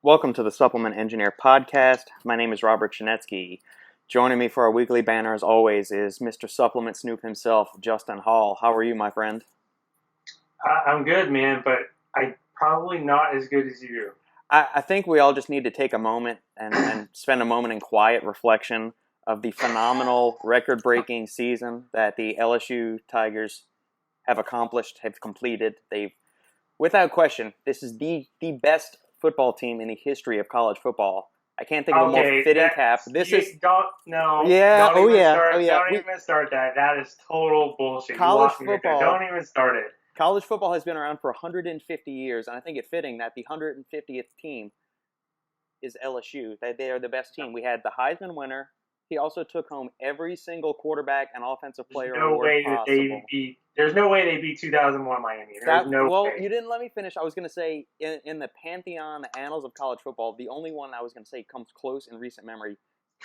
Welcome to the Supplement Engineer podcast. My name is Robert Chinetsky. Joining me for our weekly banner, as always, is Mr. Supplement Snoop himself, Justin Hall. How are you, my friend? I'm good, man, but I'm probably not as good as you. I think we all just need to take a moment and spend a moment in quiet reflection of the phenomenal record-breaking season that the LSU Tigers have accomplished, have completed. Without question, this is the best football team in the history of college football. I can't think of a more fitting cap. Don't even start that. That is total bullshit. College You lost me right there. football. Don't even start it. College football has been around for 150 years, and I think it's fitting that the 150th team is LSU. They are the best team. We had the Heisman winner. He also took home every single quarterback and offensive player award possible. There's no way they beat 2001 Miami. Way. You didn't let me finish. I was going to say, in the pantheon, the annals of college football, the only one I was going to say comes close in recent memory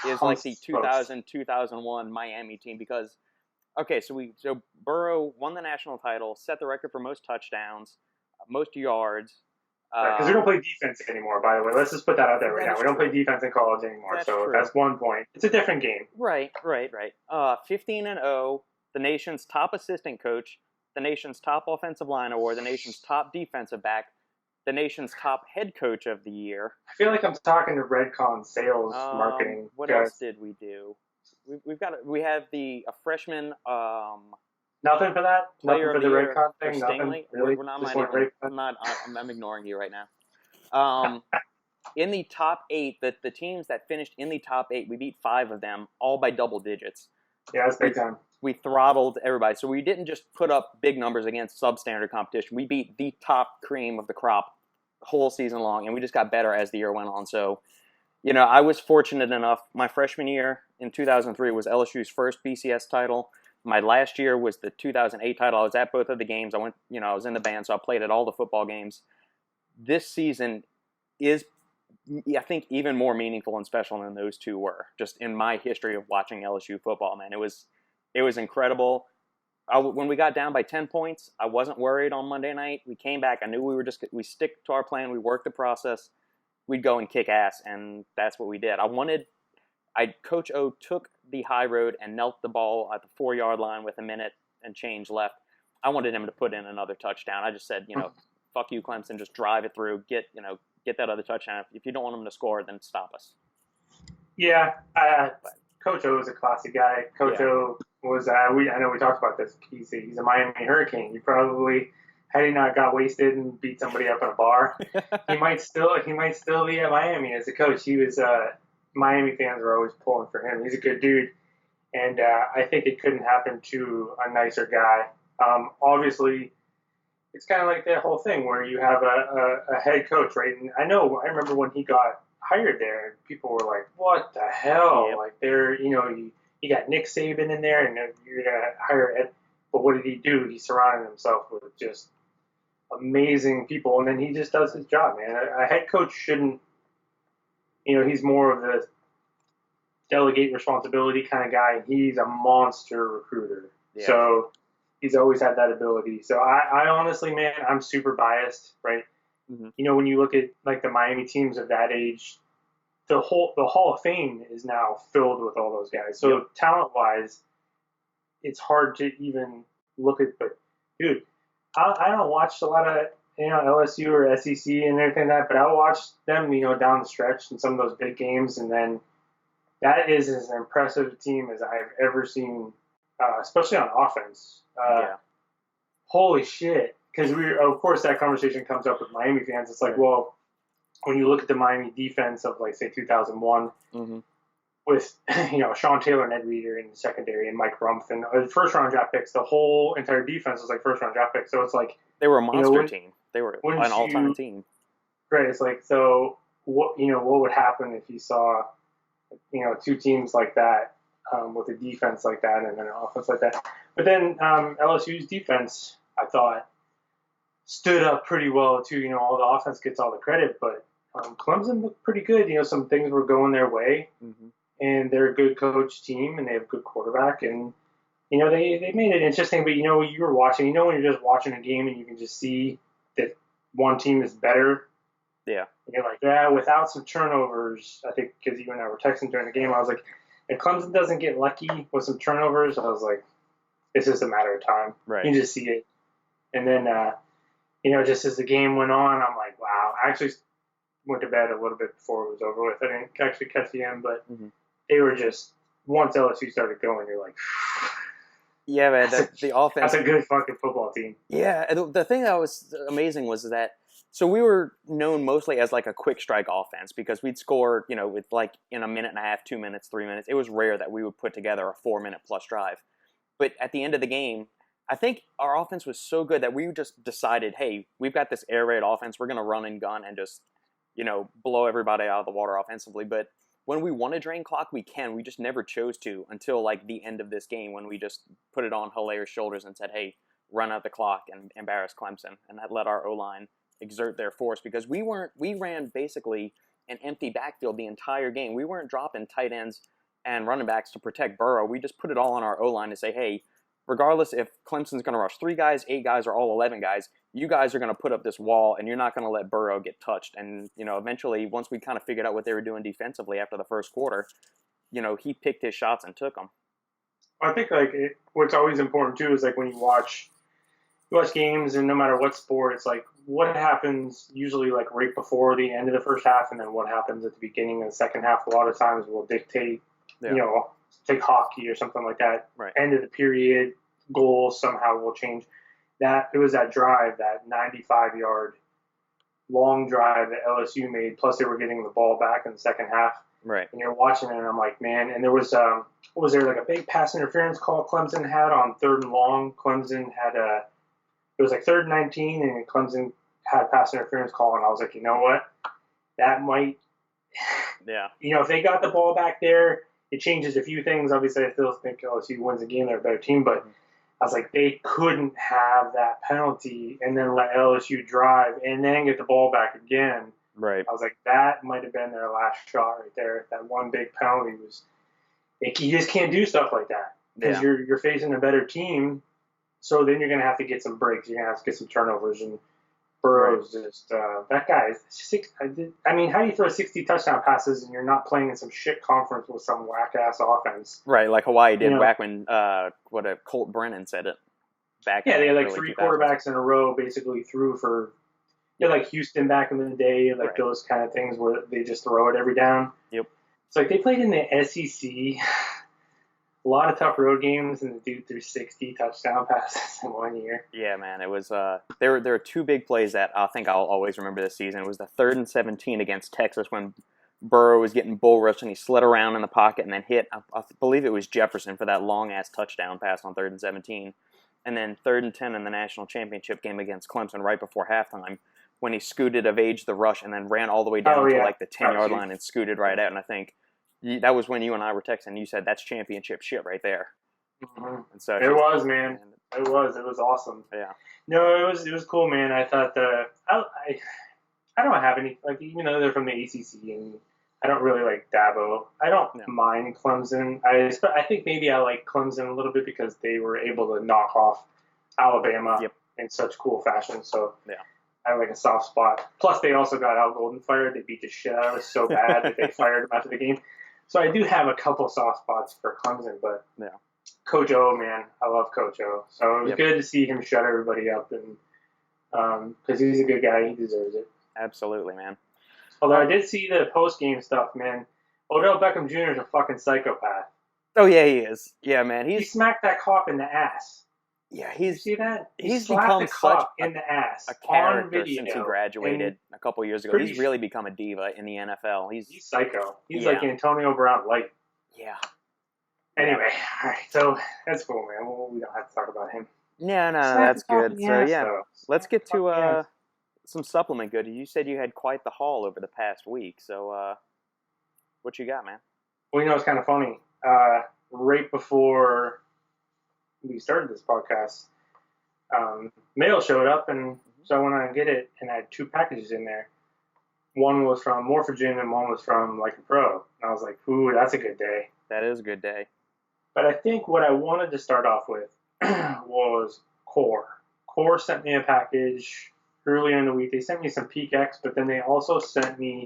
is like the 2000-2001 Miami team because, okay, so Burrow won the national title, set the record for most touchdowns, most yards. Because we don't play defense anymore, by the way. Let's just put that out there right now. We don't play defense in college anymore, that's 1 point. It's a different game. Right. 15-0, the nation's top assistant coach, the nation's top offensive line award, the nation's top defensive back, the nation's top head coach of the year. I feel like I'm talking to Redcon sales marketing. What else did we do? We have a freshman. Nothing for that. Nothing for the Redcon thing. Nothing. Really? I'm ignoring you right now. In the top 8, the teams that finished in the top 8, we beat 5 of them, all by double digits. Yeah, that's big time. We throttled everybody. So we didn't just put up big numbers against substandard competition. We beat the top cream of the crop whole season long, and we just got better as the year went on. So, I was fortunate enough. My freshman year in 2003 was LSU's first BCS title. My last year was the 2008 title. I was at both of the games. I was in the band, so I played at all the football games. This season is, I think, even more meaningful and special than those two were, just in my history of watching LSU football, man. It was incredible. When we got down by 10 points, I wasn't worried on Monday night. We came back. I knew we stick to our plan. We worked the process. We'd go and kick ass, and that's what we did. Coach O took the high road and knelt the ball at the 4-yard line with a minute and change left. I wanted him to put in another touchdown. I just said, fuck you, Clemson, just drive it through, get that other touchdown. If you don't want him to score, then stop us. Yeah, Coach O is a classic guy. Coach O was, I know we talked about this. He's a Miami Hurricane. He probably, had he not got wasted and beat somebody up in a bar, he might still be at Miami as a coach. He was, Miami fans were always pulling for him. He's a good dude, and I think it couldn't happen to a nicer guy. Obviously, it's kind of like that whole thing where you have a head coach, right? And I remember when he got hired there, people were like, "What the hell?" Yep. Like you got Nick Saban in there, and you're gonna hire Ed. But what did he do? He surrounded himself with just amazing people, and then he just does his job, man. A head coach shouldn't. He's more of the delegate responsibility kind of guy. He's a monster recruiter. Yeah. So he's always had that ability. So I honestly, man, I'm super biased, right? Mm-hmm. When you look at like the Miami teams of that age, the Hall of Fame is now filled with all those guys. So talent-wise, it's hard to even look at. But dude, I don't watch a lot of LSU or SEC and everything like that, but I watched them, down the stretch in some of those big games, and then that is as impressive a team as I've ever seen, especially on offense. Holy shit. Because of course, that conversation comes up with Miami fans. It's like, well, when you look at the Miami defense of, like, say, 2001, with, Sean Taylor and Ed Reeder in the secondary and Mike Rumpf and first-round draft picks, the whole entire defense was like first-round draft picks. So it's like, they were a monster team. They were an all-time team. Right. It's like, so what would happen if you saw, two teams like that with a defense like that and then an offense like that? But then LSU's defense, I thought, stood up pretty well too. All the offense gets all the credit, but Clemson looked pretty good. Some things were going their way, and they're a good coach team, and they have a good quarterback, and they made it interesting. But you were watching. When you're just watching a game and you can just see that one team is better Yeah. And you're like, yeah, without some turnovers, I think because you and I were texting during the game, I was like, if Clemson doesn't get lucky with some turnovers, I was like, it's just a matter of time. Right. You can just see it. And then, just as the game went on, I'm like, wow. I actually went to bed a little bit before it was over with. I didn't actually catch the end, but they were just, once LSU started going, you're like, yeah, man, the offense. That's a good fucking football team. Yeah, the thing that was amazing was that, so we were known mostly as like a quick strike offense because we'd score, with like in a minute and a half, 2 minutes, 3 minutes. It was rare that we would put together a 4-minute plus drive. But at the end of the game, I think our offense was so good that we just decided, hey, we've got this air raid offense. We're going to run and gun and just, blow everybody out of the water offensively. But when we want to drain clock, we can. We just never chose to until like the end of this game when we just put it on Hilaire's shoulders and said, hey, run out the clock and embarrass Clemson. And that let our O-line exert their force because we ran basically an empty backfield the entire game. We weren't dropping tight ends and running backs to protect Burrow. We just put it all on our O-line to say, hey, regardless if Clemson's going to rush 3 guys, 8 guys, or all 11 guys, you guys are going to put up this wall and you're not going to let Burrow get touched. And, eventually, once we kind of figured out what they were doing defensively after the first quarter, he picked his shots and took them. I think what's always important too is like when you watch games, and no matter what sport, it's like what happens usually like right before the end of the first half, and then what happens at the beginning of the second half. A lot of times will dictate, take hockey or something like that. Right. End of the period, goals somehow will change. It was that drive, that 95-yard long drive that LSU made. Plus they were getting the ball back in the second half. Right. And you're watching it, and I'm like, man. And there was like a big pass interference call Clemson had on 3rd and long. Clemson had it was like 3rd and 19, and Clemson had a pass interference call, and I was like, you know what? That might, if they got the ball back there, it changes a few things. Obviously, I still think LSU wins the game. They're a better team, but I was like, they couldn't have that penalty and then let LSU drive and then get the ball back again. Right. I was like, that might have been their last shot right there. That one big penalty was. You just can't do stuff like that because you're facing a better team. So then you're going to have to get some breaks. You're going to have to get some turnovers. And Burrow's just that guy is 6. How do you throw 60 touchdown passes and you're not playing in some shit conference with some whack ass offense? Right, like Hawaii did back when Colt Brennan said it. Back they had like 3 quarterbacks in a row basically threw for. Like Houston back in the day, those kind of things where they just throw it every down. Yep. It's like they played in the SEC. A lot of tough road games, and the dude threw 60 touchdown passes in 1 year. Yeah, man, it was. There were 2 big plays that I think I'll always remember this season. It was the 3rd and 17 against Texas when Burrow was getting bull rushed and he slid around in the pocket and then hit. I believe it was Jefferson for that long ass touchdown pass on 3rd and 17, and then 3rd and 10 in the national championship game against Clemson right before halftime when he scooted evades the rush and then ran all the way down to like the 10-yard line and scooted right out. And I think that was when you and I were texting. You said that's championship shit right there. Mm-hmm. And so it was, man. It was awesome. Yeah. No, it was cool, man. I thought I don't have any even though they're from the ACC and I don't really like Dabo. I don't mind Clemson. I think maybe I like Clemson a little bit because they were able to knock off Alabama in such cool fashion. So I have like a soft spot. Plus, they also got Al Golden fired. They beat the shit out of us so bad that they fired him after the game. So I do have a couple soft spots for Clemson, but Coach O, man, I love Coach O. So it was good to see him shut everybody up, and because he's a good guy, he deserves it. Absolutely, man. Although I did see the post-game stuff, man. Odell Beckham Jr. is a fucking psychopath. Oh yeah, he is. Yeah, man, he smacked that cop in the ass. Yeah, you see that? He's become such in the ass a character since he graduated a couple years ago. He's really become a diva in the NFL. He's psycho. He's like Antonio Brown light. Yeah. Anyway, all right. So that's cool, man. We don't have to talk about him. No, that's good. So let's get to some supplement good. You said you had quite the haul over the past week. So what you got, man? Well, it's kind of funny. Right before we started this podcast, mail showed up, and so I went on and get it, and I had 2 packages in there. One was from Morphogen, and one was from Like a Pro. And I was like, ooh, that's a good day. That is a good day. But I think what I wanted to start off with was Core. Core sent me a package earlier in the week. They sent me some Peak X, but then they also sent me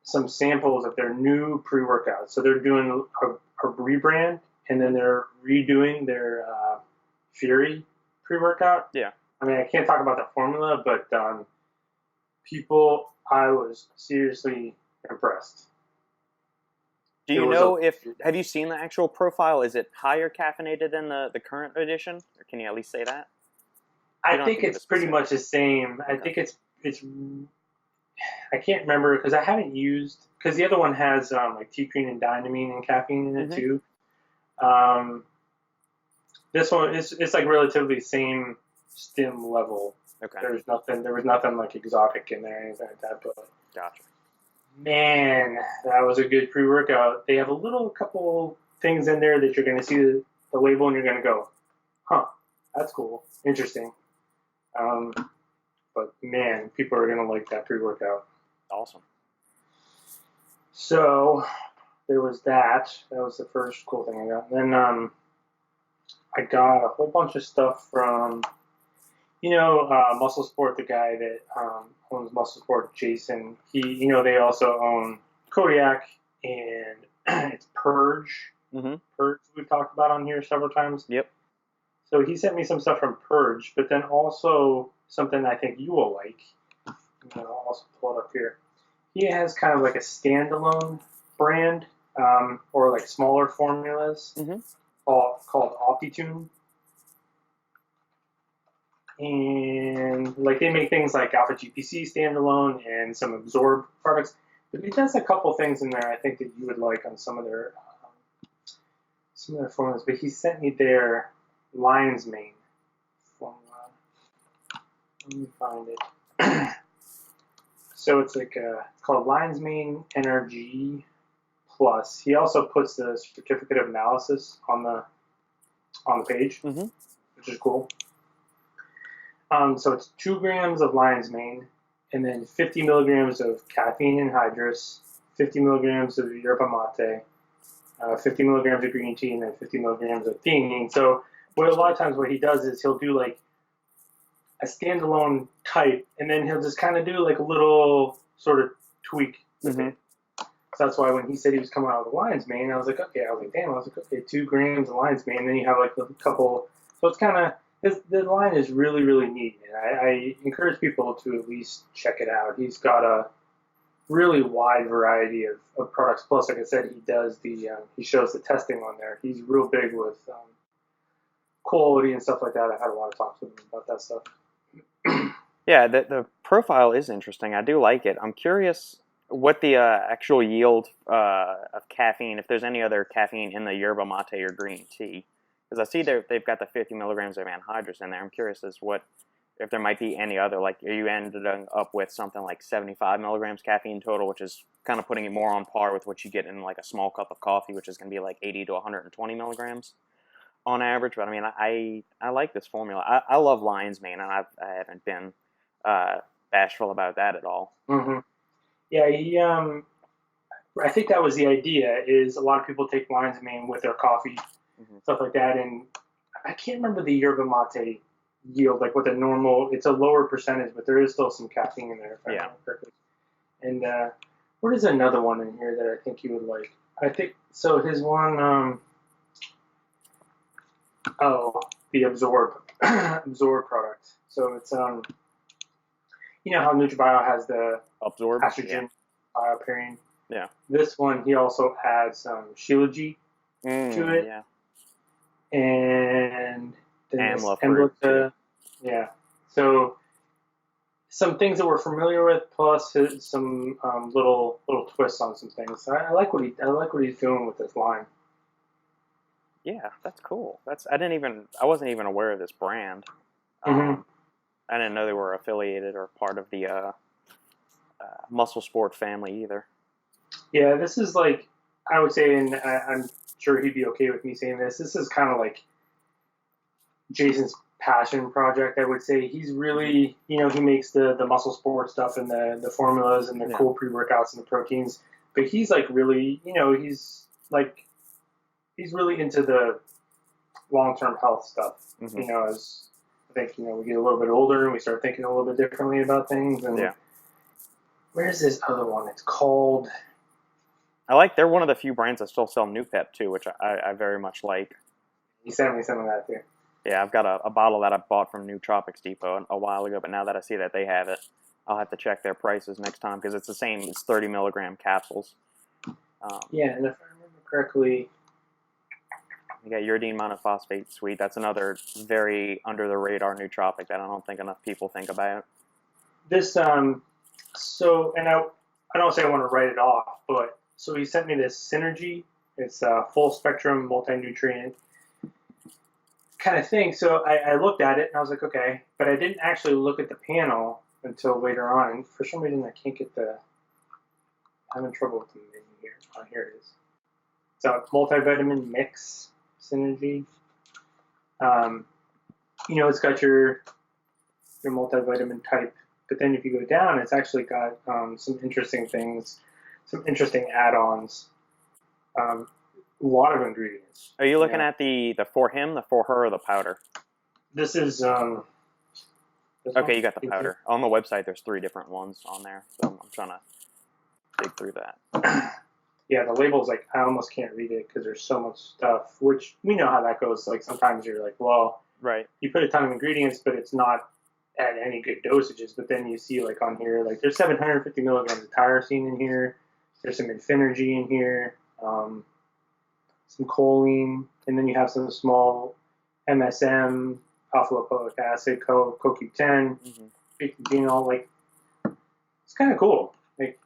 some samples of their new pre-workout. So they're doing a rebrand, and then they're redoing their Fury pre-workout. Yeah. I mean, I can't talk about the formula, but I was seriously impressed. Do you know have you seen the actual profile? Is it higher caffeinated than the current edition? Or can you at least say that? I think it's pretty much the same. Okay. I think it's I can't remember because I haven't used, because the other one has like T-cream and dynamine and caffeine in it too. This one it's like relatively same stim level. Okay. There was nothing like exotic in there or anything like that. But gotcha. Man, that was a good pre-workout. They have a couple things in there that you're going to see the label and you're going to go, huh, that's cool, interesting. But man, people are going to like that pre-workout. Awesome. So there was that. That was the first cool thing I got. And then I got a whole bunch of stuff from, Muscle Sport, the guy that owns Muscle Sport, Jason. They also own Kodiak and it's Purge. Mm-hmm. Purge we've talked about on here several times. Yep. So he sent me some stuff from Purge, but then also something I think you will like. I'll also pull it up here. He has kind of like a standalone brand, or like smaller formulas, called OptiTune. And like they make things like Alpha GPC standalone and some Absorb products. But he does a couple things in there I think that you would like on some of their formulas. But he sent me their Lion's Mane formula. Let me find it. So it's like it's called Lion's Mane NRG Plus. He also puts the certificate of analysis on the page, which is cool. So it's 2 grams of lion's mane, and then 50 milligrams of caffeine anhydrous, 50 milligrams of yerba mate, 50 milligrams of green tea, and then 50 milligrams of theanine. So a lot of times what he does is he'll do like a standalone type, and then he'll just kind of do like a little sort of tweak with it. So that's why when he said he was coming out with lion's mane, I was like, okay. 2 grams of lion's mane, and then you have like a couple. So it's kind of, the line is really, really neat, and I encourage people to at least check it out. He's got a really wide variety of products. Plus, like I said, he shows the testing on there. He's real big with quality and stuff like that. I've had a lot of talks with him about that stuff. Yeah, the profile is interesting. I do like it. I'm curious what the actual yield of caffeine, if there's any other caffeine in the yerba mate or green tea. Because I see they've got the 50 milligrams of anhydrous in there. I'm curious if there might be any other, like, are you ended up with something like 75 milligrams caffeine total, which is kind of putting it more on par with what you get in like a small cup of coffee, which is going to be like 80 to 120 milligrams on average. But I mean, I like this formula. I love lion's mane, and I haven't been bashful about that at all. Mm-hmm. Yeah, I think that was the idea. Is a lot of people take lion's mane with their coffee. Stuff like that, and I can't remember the yerba mate yield, like what the normal. It's a lower percentage, but there is still some caffeine in there. If I remember correctly. And what is another one in here that I think you would like? I think so. His one, the Absorb product. So it's you know how NutriBio has the Absorb estrogen bioperine. Yeah. This one he also adds Shilajit to it. Yeah. And then Amla fruit. Yeah. So some things that we're familiar with, plus some little twists on some things. I like what he's doing with this line. Yeah, that's cool. I wasn't even aware of this brand. I didn't know they were affiliated or part of the Muscle Sport family either. Yeah, this is like, I would say, and I'm sure he'd be okay with me saying this. This is kind of like Jason's passion project, I would say. He's really, he makes the Muscle Sport stuff and the formulas and the cool pre-workouts and the proteins. But he's like really, he's really into the long-term health stuff. I think, we get a little bit older and we start thinking a little bit differently about things. And Yeah. where's this other one? It's called... They're one of the few brands that still sell New Pep too, which I very much like. You sent me some of that too. Yeah, I've got a bottle that I bought from New Tropics Depot a while ago, but now that I see that they have it, I'll have to check their prices next time because it's the same. It's 30 milligram capsules. Yeah, and if I remember correctly, you got uridine monophosphate sweet. That's another very under the radar nootropic that I don't think enough people think about. This so, and I don't say I want to write it off, but so he sent me this Synergy. It's a full spectrum multi-nutrient kind of thing. So I looked at it and I was like, okay, but I didn't actually look at the panel until later on. And for some reason, I can't get I'm having trouble with the menu here. Oh, here it is. So multivitamin mix Synergy. It's got your multivitamin type, but then if you go down, it's actually got some interesting things, some interesting add-ons. A lot of ingredients. Are you looking at the for him, the for her, or the powder? This is this okay. one? You got the powder on the website. There's 3 different ones on there, so I'm trying to dig through that. Yeah, the label's like I almost can't read it because there's so much stuff. Which we know how that goes. Like sometimes you're like, well, right. You put a ton of ingredients, but it's not at any good dosages. But then you see like on here, like there's 750 milligrams of tyrosine in here. There's some Infinergy in here. Some choline, and then you have some small MSM, alpha lipoic acid, CoQ10, phenol. Like, it's kind of cool. Like,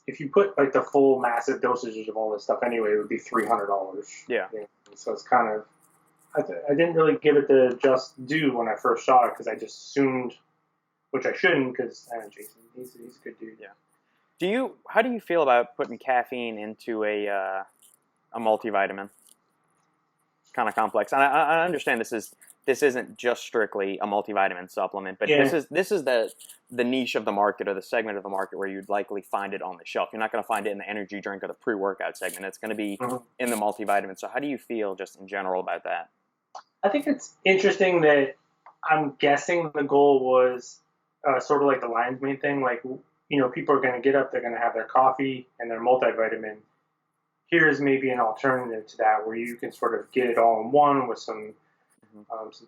if you put like the full massive dosages of all this stuff anyway, it would be $300. Yeah. So it's kind of, I didn't really give it the just due when I first saw it because I just assumed, which I shouldn't because Jason, he's a good dude. Yeah. How do you feel about putting caffeine into a multivitamin? Kind of complex. And I understand this isn't just strictly a multivitamin supplement, but this is the niche of the market or the segment of the market where you'd likely find it on the shelf. You're not going to find it in the energy drink or the pre-workout segment. It's going to be in the multivitamin. So how do you feel just in general about that? I think it's interesting that I'm guessing the goal was sort of like the lion's mane thing. Like, people are going to get up, they're going to have their coffee and their multivitamin. Here's maybe an alternative to that where you can sort of get it all in one with some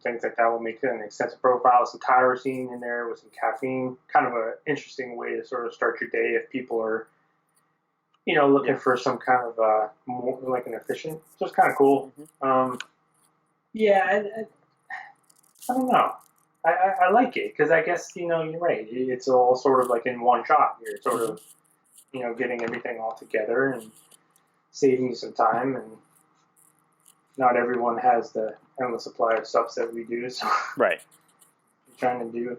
things like that will make it an extensive profile, some tyrosine in there with some caffeine. Kind of an interesting way to sort of start your day if people are, looking for some kind of more like an efficient. So it's kind of cool. I don't know. I like it because I guess you're right. It's all sort of like in one shot. You're sort of getting everything all together and saving you some time, and not everyone has the endless supply of stuff that we do. So right, you're trying to do.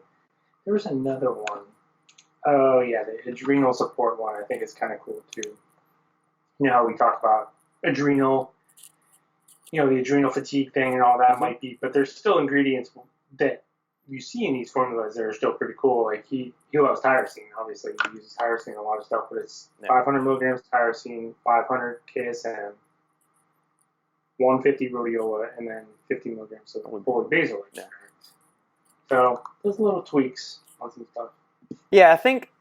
There was another one. Oh yeah, the adrenal support one. I think is kind of cool too. How we talked about adrenal, the adrenal fatigue thing and all that might be, but there's still ingredients that you see in these formulas that are still pretty cool. Like he loves tyrosine. Obviously, he uses tyrosine in a lot of stuff, but it's 500 milligrams tyrosine, 500 KSM, 150 rhodiola, and then 50 milligrams of fully basil extract. So there's little tweaks on some stuff. Yeah, I think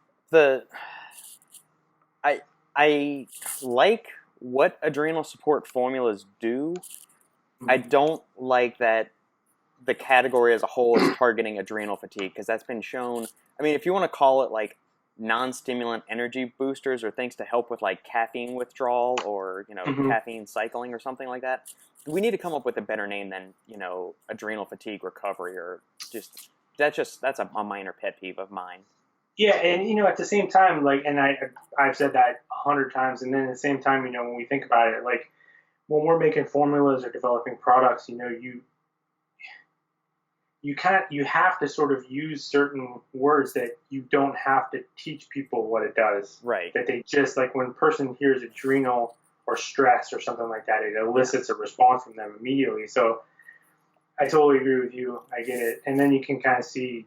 I like what adrenal support formulas do. I don't like that the category as a whole is targeting adrenal fatigue because that's been shown. I mean, if you want to call it like non-stimulant energy boosters or things to help with like caffeine withdrawal or caffeine cycling or something like that, we need to come up with a better name than adrenal fatigue recovery or that's a minor pet peeve of mine. Yeah, and at the same time, like, and I've said that 100 times, and then at the same time, when we think about it, like when we're making formulas or developing products, you have to sort of use certain words that you don't have to teach people what it does. Right. That they just, like when a person hears adrenal or stress or something like that, it elicits a response from them immediately. So I totally agree with you. I get it. And then you can kind of see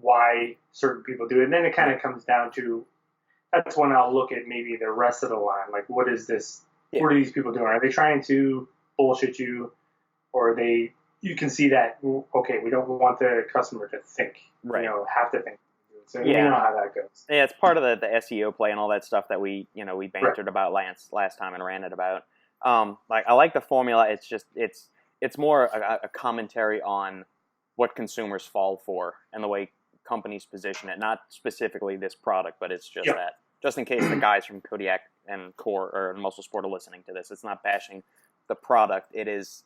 why certain people do it. And then it kind of comes down to, that's when I'll look at maybe the rest of the line. Like, what is this? Yeah. What are these people doing? Are they trying to bullshit you? Or are they you can see that, okay, we don't want the customer to think, Right. have to think. So we Yeah. know how that goes. Yeah, it's part of the SEO play and all that stuff that we Right. bantered about last time and ranted about. Like I like the formula. It's just it's more a commentary on what consumers fall for and the way companies position it. Not specifically this product, but it's just Yeah. that. Just in case the guys from Kodiak and Core or Muscle Sport are listening to this, it's not bashing the product. It is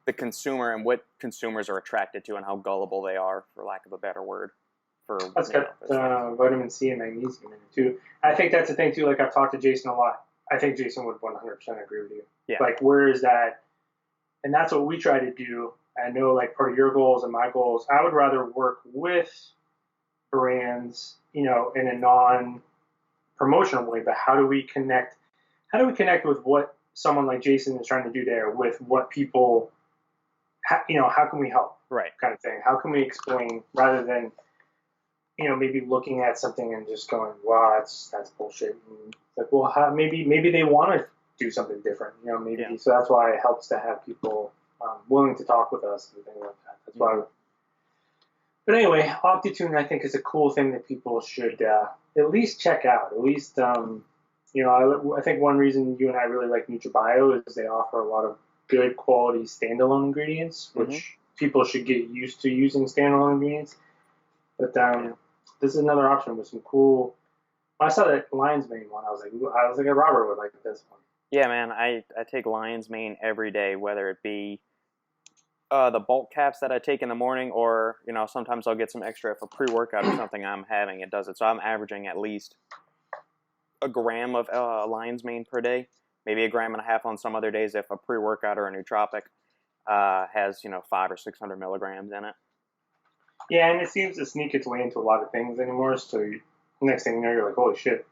the consumer and what consumers are attracted to and how gullible they are, for lack of a better word. That's got vitamin C and magnesium in it too. I think that's the thing too. Like I've talked to Jason a lot. I think Jason would 100% agree with you. Yeah. Like where is that? And that's what we try to do. I know like part of your goals and my goals. I would rather work with brands, in a non-promotional way. But how do we connect? How do we connect with what someone like Jason is trying to do there with what people? How can we help? Right. Kind of thing. How can we explain rather than maybe looking at something and just going, wow, that's bullshit. And it's like, well, maybe they want to do something different, maybe. Yeah. So that's why it helps to have people willing to talk with us and things like that. That's why. But anyway, OptiTune, I think, is a cool thing that people should at least check out. At least, I think one reason you and I really like NutriBio is they offer a lot of good quality standalone ingredients, which people should get used to using standalone ingredients. But this is another option with some cool. I saw that Lion's Mane one. I was like, Robert would like this one. Yeah, man. I take Lion's Mane every day, whether it be the bulk caps that I take in the morning, or sometimes I'll get some extra for pre-workout or something I'm having. It does it, so I'm averaging at least a gram of Lion's Mane per day, maybe 1.5 grams on some other days if a pre-workout or a nootropic has 500 or 600 milligrams in it. Yeah, and it seems to sneak its way into a lot of things anymore. So next thing you know, you're like, holy shit.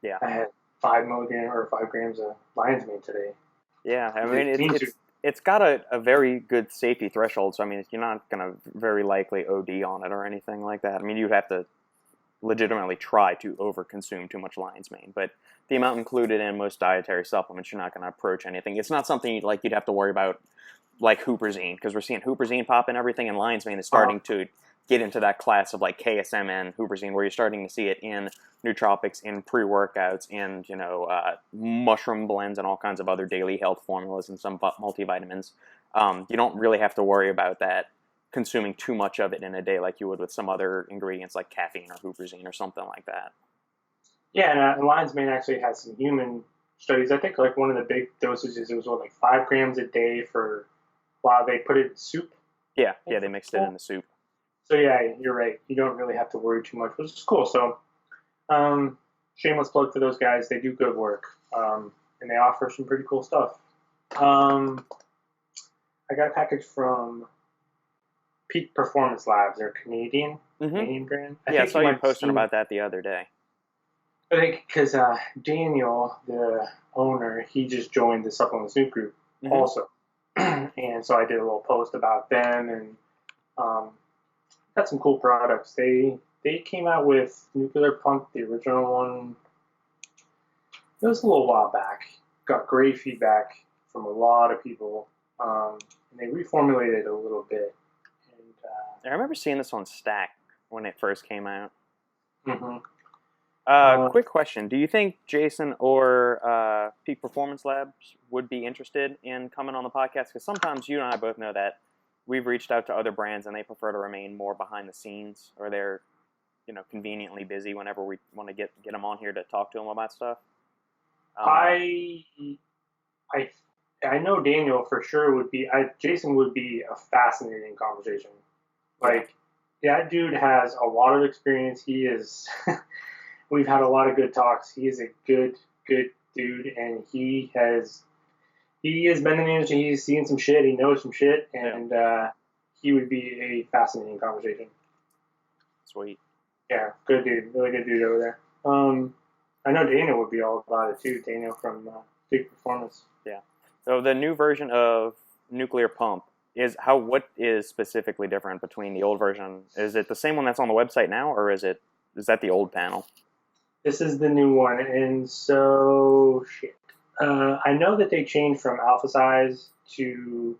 Yeah. I had 5 grams of Lion's Mane today. Yeah, I mean it's got a very good safety threshold. So I mean, you're not gonna very likely OD on it or anything like that. I mean, you'd have to legitimately try to overconsume too much Lion's Mane, but the amount included in most dietary supplements, you're not going to approach anything. It's not something you'd have to worry about like Huperzine, because we're seeing Huperzine pop and everything, and Lion's Mane is starting to get into that class of like KSM and Huperzine, where you're starting to see it in nootropics, in pre-workouts, in mushroom blends, and all kinds of other daily health formulas, and some multivitamins. You don't really have to worry about that consuming too much of it in a day like you would with some other ingredients like caffeine or Huperzine or something like that. Yeah, and Lion's Mane actually has some human studies. I think like one of the big dosages, it was like 5 grams a day for. Wow, they put it in soup. Yeah, they mixed it in the soup. So yeah, you're right. You don't really have to worry too much, which is cool. So, shameless plug for those guys. They do good work, and they offer some pretty cool stuff. I got a package from Peak Performance Labs. They're Canadian brand. I saw you posting about that the other day. I think because Daniel, the owner, he just joined the Supplement Snoop group also. And so I did a little post about them and got some cool products. They came out with Nuclear Pump, the original one. It was a little while back. Got great feedback from a lot of people. And they reformulated it a little bit. And I remember seeing this on Stack when it first came out. Quick question. Do you think Jason or Peak Performance Labs would be interested in coming on the podcast? Because sometimes you and I both know that we've reached out to other brands and they prefer to remain more behind the scenes, or they're conveniently busy whenever we want to get them on here to talk to them about stuff. I know Daniel for sure would be. Jason would be a fascinating conversation. Like that dude has a lot of experience. He is. We've had a lot of good talks. He is a good dude, and he has been in the industry. He's seen some shit. He knows some shit, and he would be a fascinating conversation. Sweet. Yeah, good dude. Really good dude over there. I know Daniel would be all about it too. Daniel from Peak Performance. Yeah. So the new version of Nuclear Pump what is specifically different between the old version? Is it the same one that's on the website now, or is that the old panel? This is the new one, and so shit. I know that they changed from alpha size to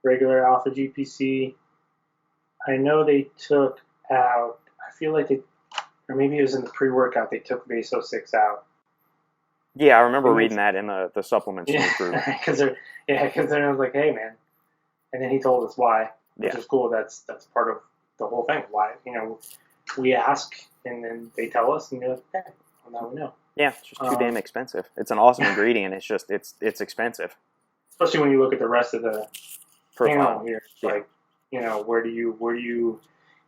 regular alpha GPC. I know they took out, I feel like or maybe it was in the pre-workout, they took Vaso-6 out. Yeah, I remember reading that in the Supplement Snoop group. Because then I was like, hey, man. And then he told us why, which is cool. That's part of the whole thing. Why, we ask, and then they tell us, and you're like, okay, well, now we know. Yeah, it's just too damn expensive. It's an awesome ingredient. It's just, it's expensive. Especially when you look at the rest of the profile panel here. Like, where do you,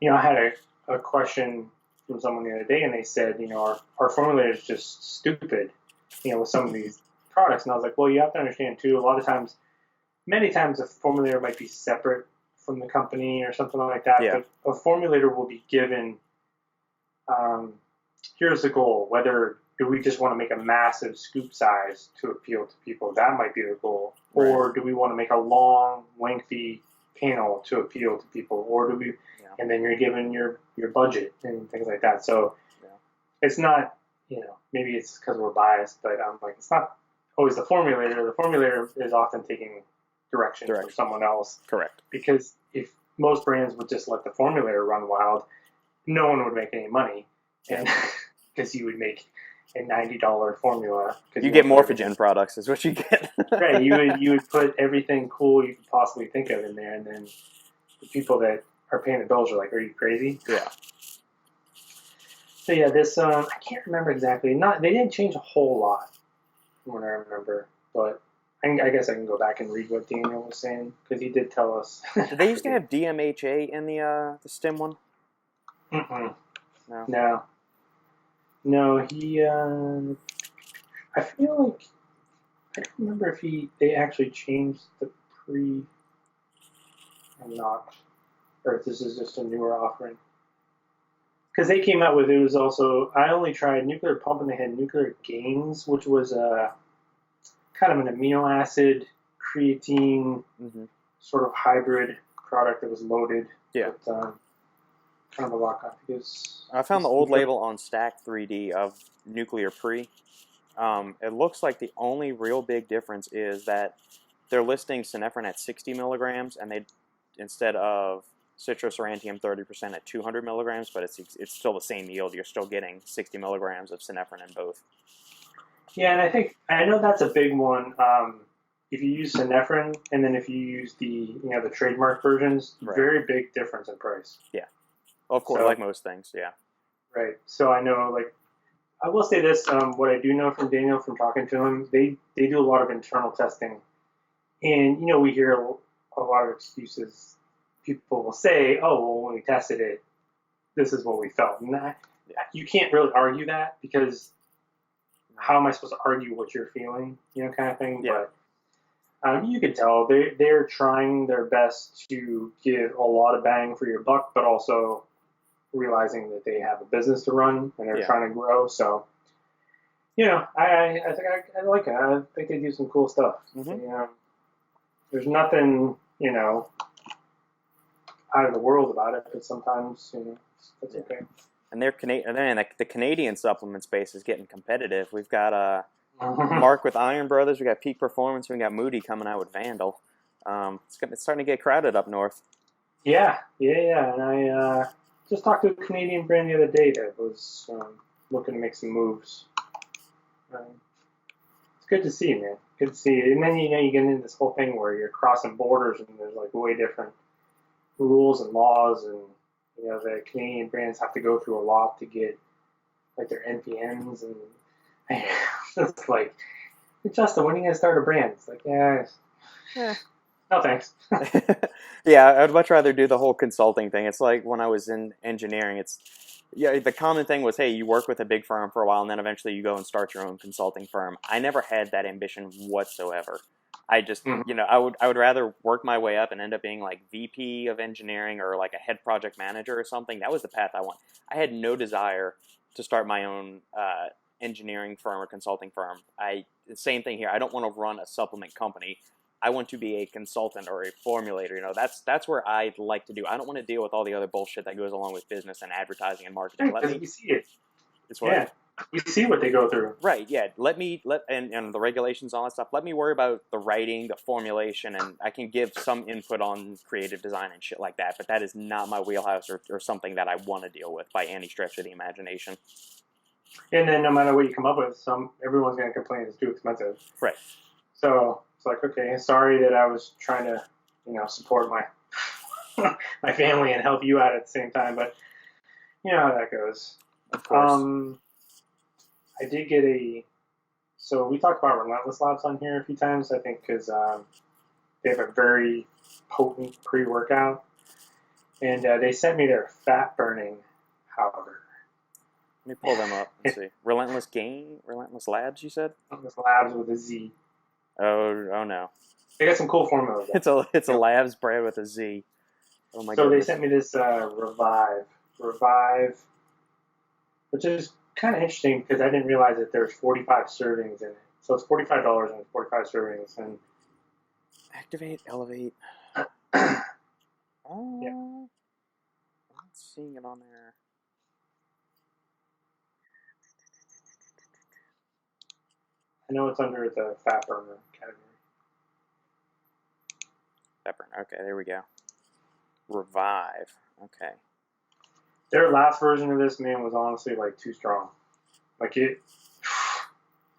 I had a question from someone the other day, and they said, our formulator is just stupid, with some of these products. And I was like, well, you have to understand, too, many times a formulator might be separate from the company or something like that. Yeah. But a formulator will be given, here's the goal, whether do we just want to make a massive scoop size to appeal to people? That might be the goal. Right. Or do we want to make a long, lengthy panel to appeal to people? Or do we, and then you're given your budget and things like that. So it's not, maybe it's because we're biased, but I'm like, it's not always the formulator. The formulator is often taking direction from someone else. Correct. Because if most brands would just let the formulator run wild, no one would make any money. And because you would make a $90 formula. You get Morphogen products is what you get. Right. You would put everything cool you could possibly think of in there, and then the people that are paying the bills are like, are you crazy? Yeah. So yeah, this I can't remember exactly. They didn't change a whole lot from what I remember, but I guess I can go back and read what Daniel was saying, because he did tell us. Did they used to have DMHA in the stem one? No. No, he. I feel like I don't remember if they actually changed the pre. I'm not, or if this is just a newer offering. Because they came out with, it was also, I only tried Nuclear Pump, and they had Nuclear Gains, which was kind of an amino acid creatine sort of hybrid product that was loaded. Yeah. With, kind of a lot I found the old label on Stack3D of Nuclear Pre. It looks like the only real big difference is that they're listing synephrine at 60 milligrams, and they, instead of citrus or antium 30% at 200 milligrams, but it's still the same yield. You're still getting 60 milligrams of synephrine in both. Yeah, and I know that's a big one. If you use synephrine, and then if you use the the trademark versions, very big difference in price. Yeah. Of course, like most things, yeah. Right. So I know, I will say this, what I do know from Daniel, from talking to him, they do a lot of internal testing. And, we hear a lot of excuses. People will say, oh, well, when we tested it, this is what we felt. And you can't really argue that, because how am I supposed to argue what you're feeling, kind of thing. Yeah. But you can tell they're trying their best to give a lot of bang for your buck, but also realizing that they have a business to run and they're trying to grow. So, I think I like it. I think they do some cool stuff. There's nothing, out of the world about it, but sometimes, it's okay. And the Canadian supplement space is getting competitive. We've got Mark with Iron Brothers, we got Peak Performance, we got Moody coming out with Vandal. It's starting to get crowded up north. Yeah. And I just talked to a Canadian brand the other day that was looking to make some moves. It's good to see, man. Good to see. And then, you get into this whole thing where you're crossing borders, and there's way different rules and laws, and the Canadian brands have to go through a lot to get their NPNs, and it's like, Justin, when are you gonna start a brand? It's like, yeah. No thanks. Yeah, I'd much rather do the whole consulting thing. It's like when I was in engineering, the common thing was, hey, you work with a big firm for a while, and then eventually you go and start your own consulting firm. I never had that ambition whatsoever. I just, I would rather work my way up and end up being VP of engineering or a head project manager or something. That was the path I want. I had no desire to start my own engineering firm or consulting firm. Same thing here. I don't want to run a supplement company. I want to be a consultant or a formulator. That's where I like to do. I don't want to deal with all the other bullshit that goes along with business and advertising and marketing. Because we see it. It's what? Yeah. You see what they go through. Right, yeah. And the regulations, all that stuff. Let me worry about the writing, the formulation, and I can give some input on creative design and shit like that. But that is not my wheelhouse or something that I want to deal with by any stretch of the imagination. And then no matter what you come up with, everyone's going to complain it's too expensive. Right. So it's like, okay, sorry that I was trying to, support my my family and help you out at the same time, but you know how that goes. Of course. I did get so we talked about Relentless Labs on here a few times, I think, because they have a very potent pre-workout, and they sent me their fat burning powder. Let me pull them up and see. Relentless Labz, you said? Relentless Labs with a Z. Oh no. They got some cool formulas. It's a Labz brand with a Z. Oh my god. So they sent me this Revive, which is kind of interesting because I didn't realize that there's 45 servings in it. So it's $45 and 45 servings. And activate, elevate. Yeah. I'm not seeing it on there. I know it's under the fat burner category. Fat burner. Okay, there we go. Revive. Okay. Their last version of this, man, was honestly like too strong. Like it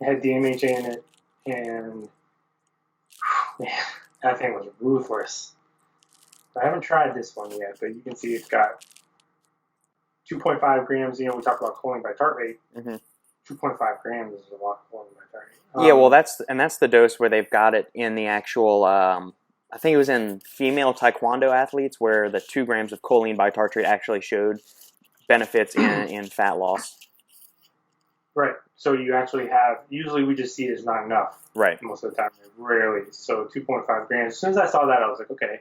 had DMHA in it, and man, that thing was ruthless. I haven't tried this one yet, but you can see it's got 2.5 grams. You know, we talked about choline by tart rate. Mm-hmm. 2.5 grams is a lot of choline by tart rate. Yeah, well, that's the dose where they've got it in the actual. I think it was in female taekwondo athletes where the 2 grams of choline by tartrate actually showed benefits in fat loss. Right. So you actually have. Usually, we just see it as not enough. Right. Most of the time, rarely. So 2.5 grams. As soon as I saw that, I was like, okay.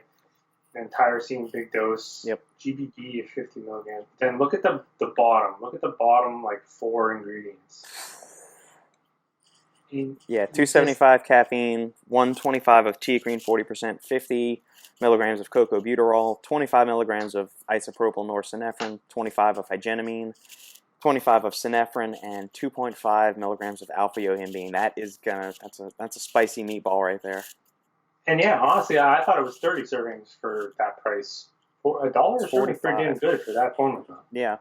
An tyrosine big dose. Yep. GBD is 50 milligrams. Then look at the bottom. Look at the bottom, like 4 ingredients. Yeah, 275 caffeine, 125 of teacrine, 40%, 50 milligrams of cocobutyrol, 25 milligrams of isopropyl norepinephrine, 25 of hygenamine, 25 of synephrine, and 2.5 milligrams of alpha-yohimbine. That's a spicy meatball right there. And yeah, honestly, I thought it was 30 servings for that price. For $1 is pretty damn good for that formula. Yeah.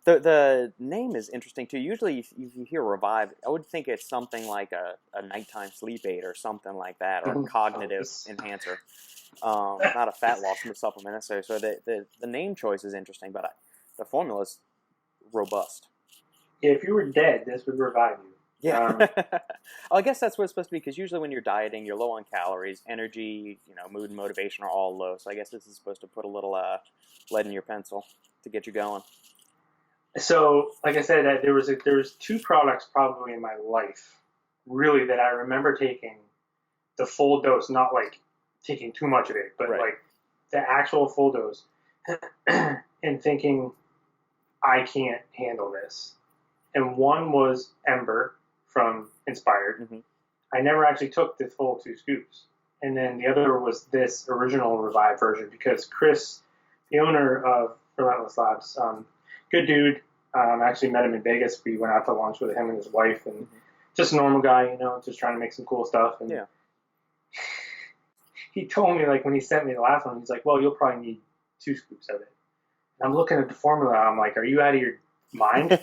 The name is interesting too. Usually, if you hear Revive, I would think it's something like a nighttime sleep aid or something like that, or a cognitive enhancer, not a fat loss supplement necessarily. So the name choice is interesting, but the formula is robust. Yeah, if you were dead, this would revive you. Yeah. Well, I guess that's what it's supposed to be, because usually when you're dieting, you're low on calories, energy, mood and motivation are all low. So I guess this is supposed to put a little lead in your pencil to get you going. So, like I said, there was 2 products probably in my life, really, that I remember taking the full dose, not like taking too much of it, but like the actual full dose, and thinking, I can't handle this. And one was Ember from Inspired. Mm-hmm. I never actually took the full 2 scoops. And then the other was this original Revive version, because Chris, the owner of Relentless Labs, good dude. Actually met him in Vegas. We went out to lunch with him and his wife, and just a normal guy, just trying to make some cool stuff. And yeah. He told me, like, when he sent me the last one, he's like, well, you'll probably need 2 scoops of it. And I'm looking at the formula. I'm like, are you out of your mind?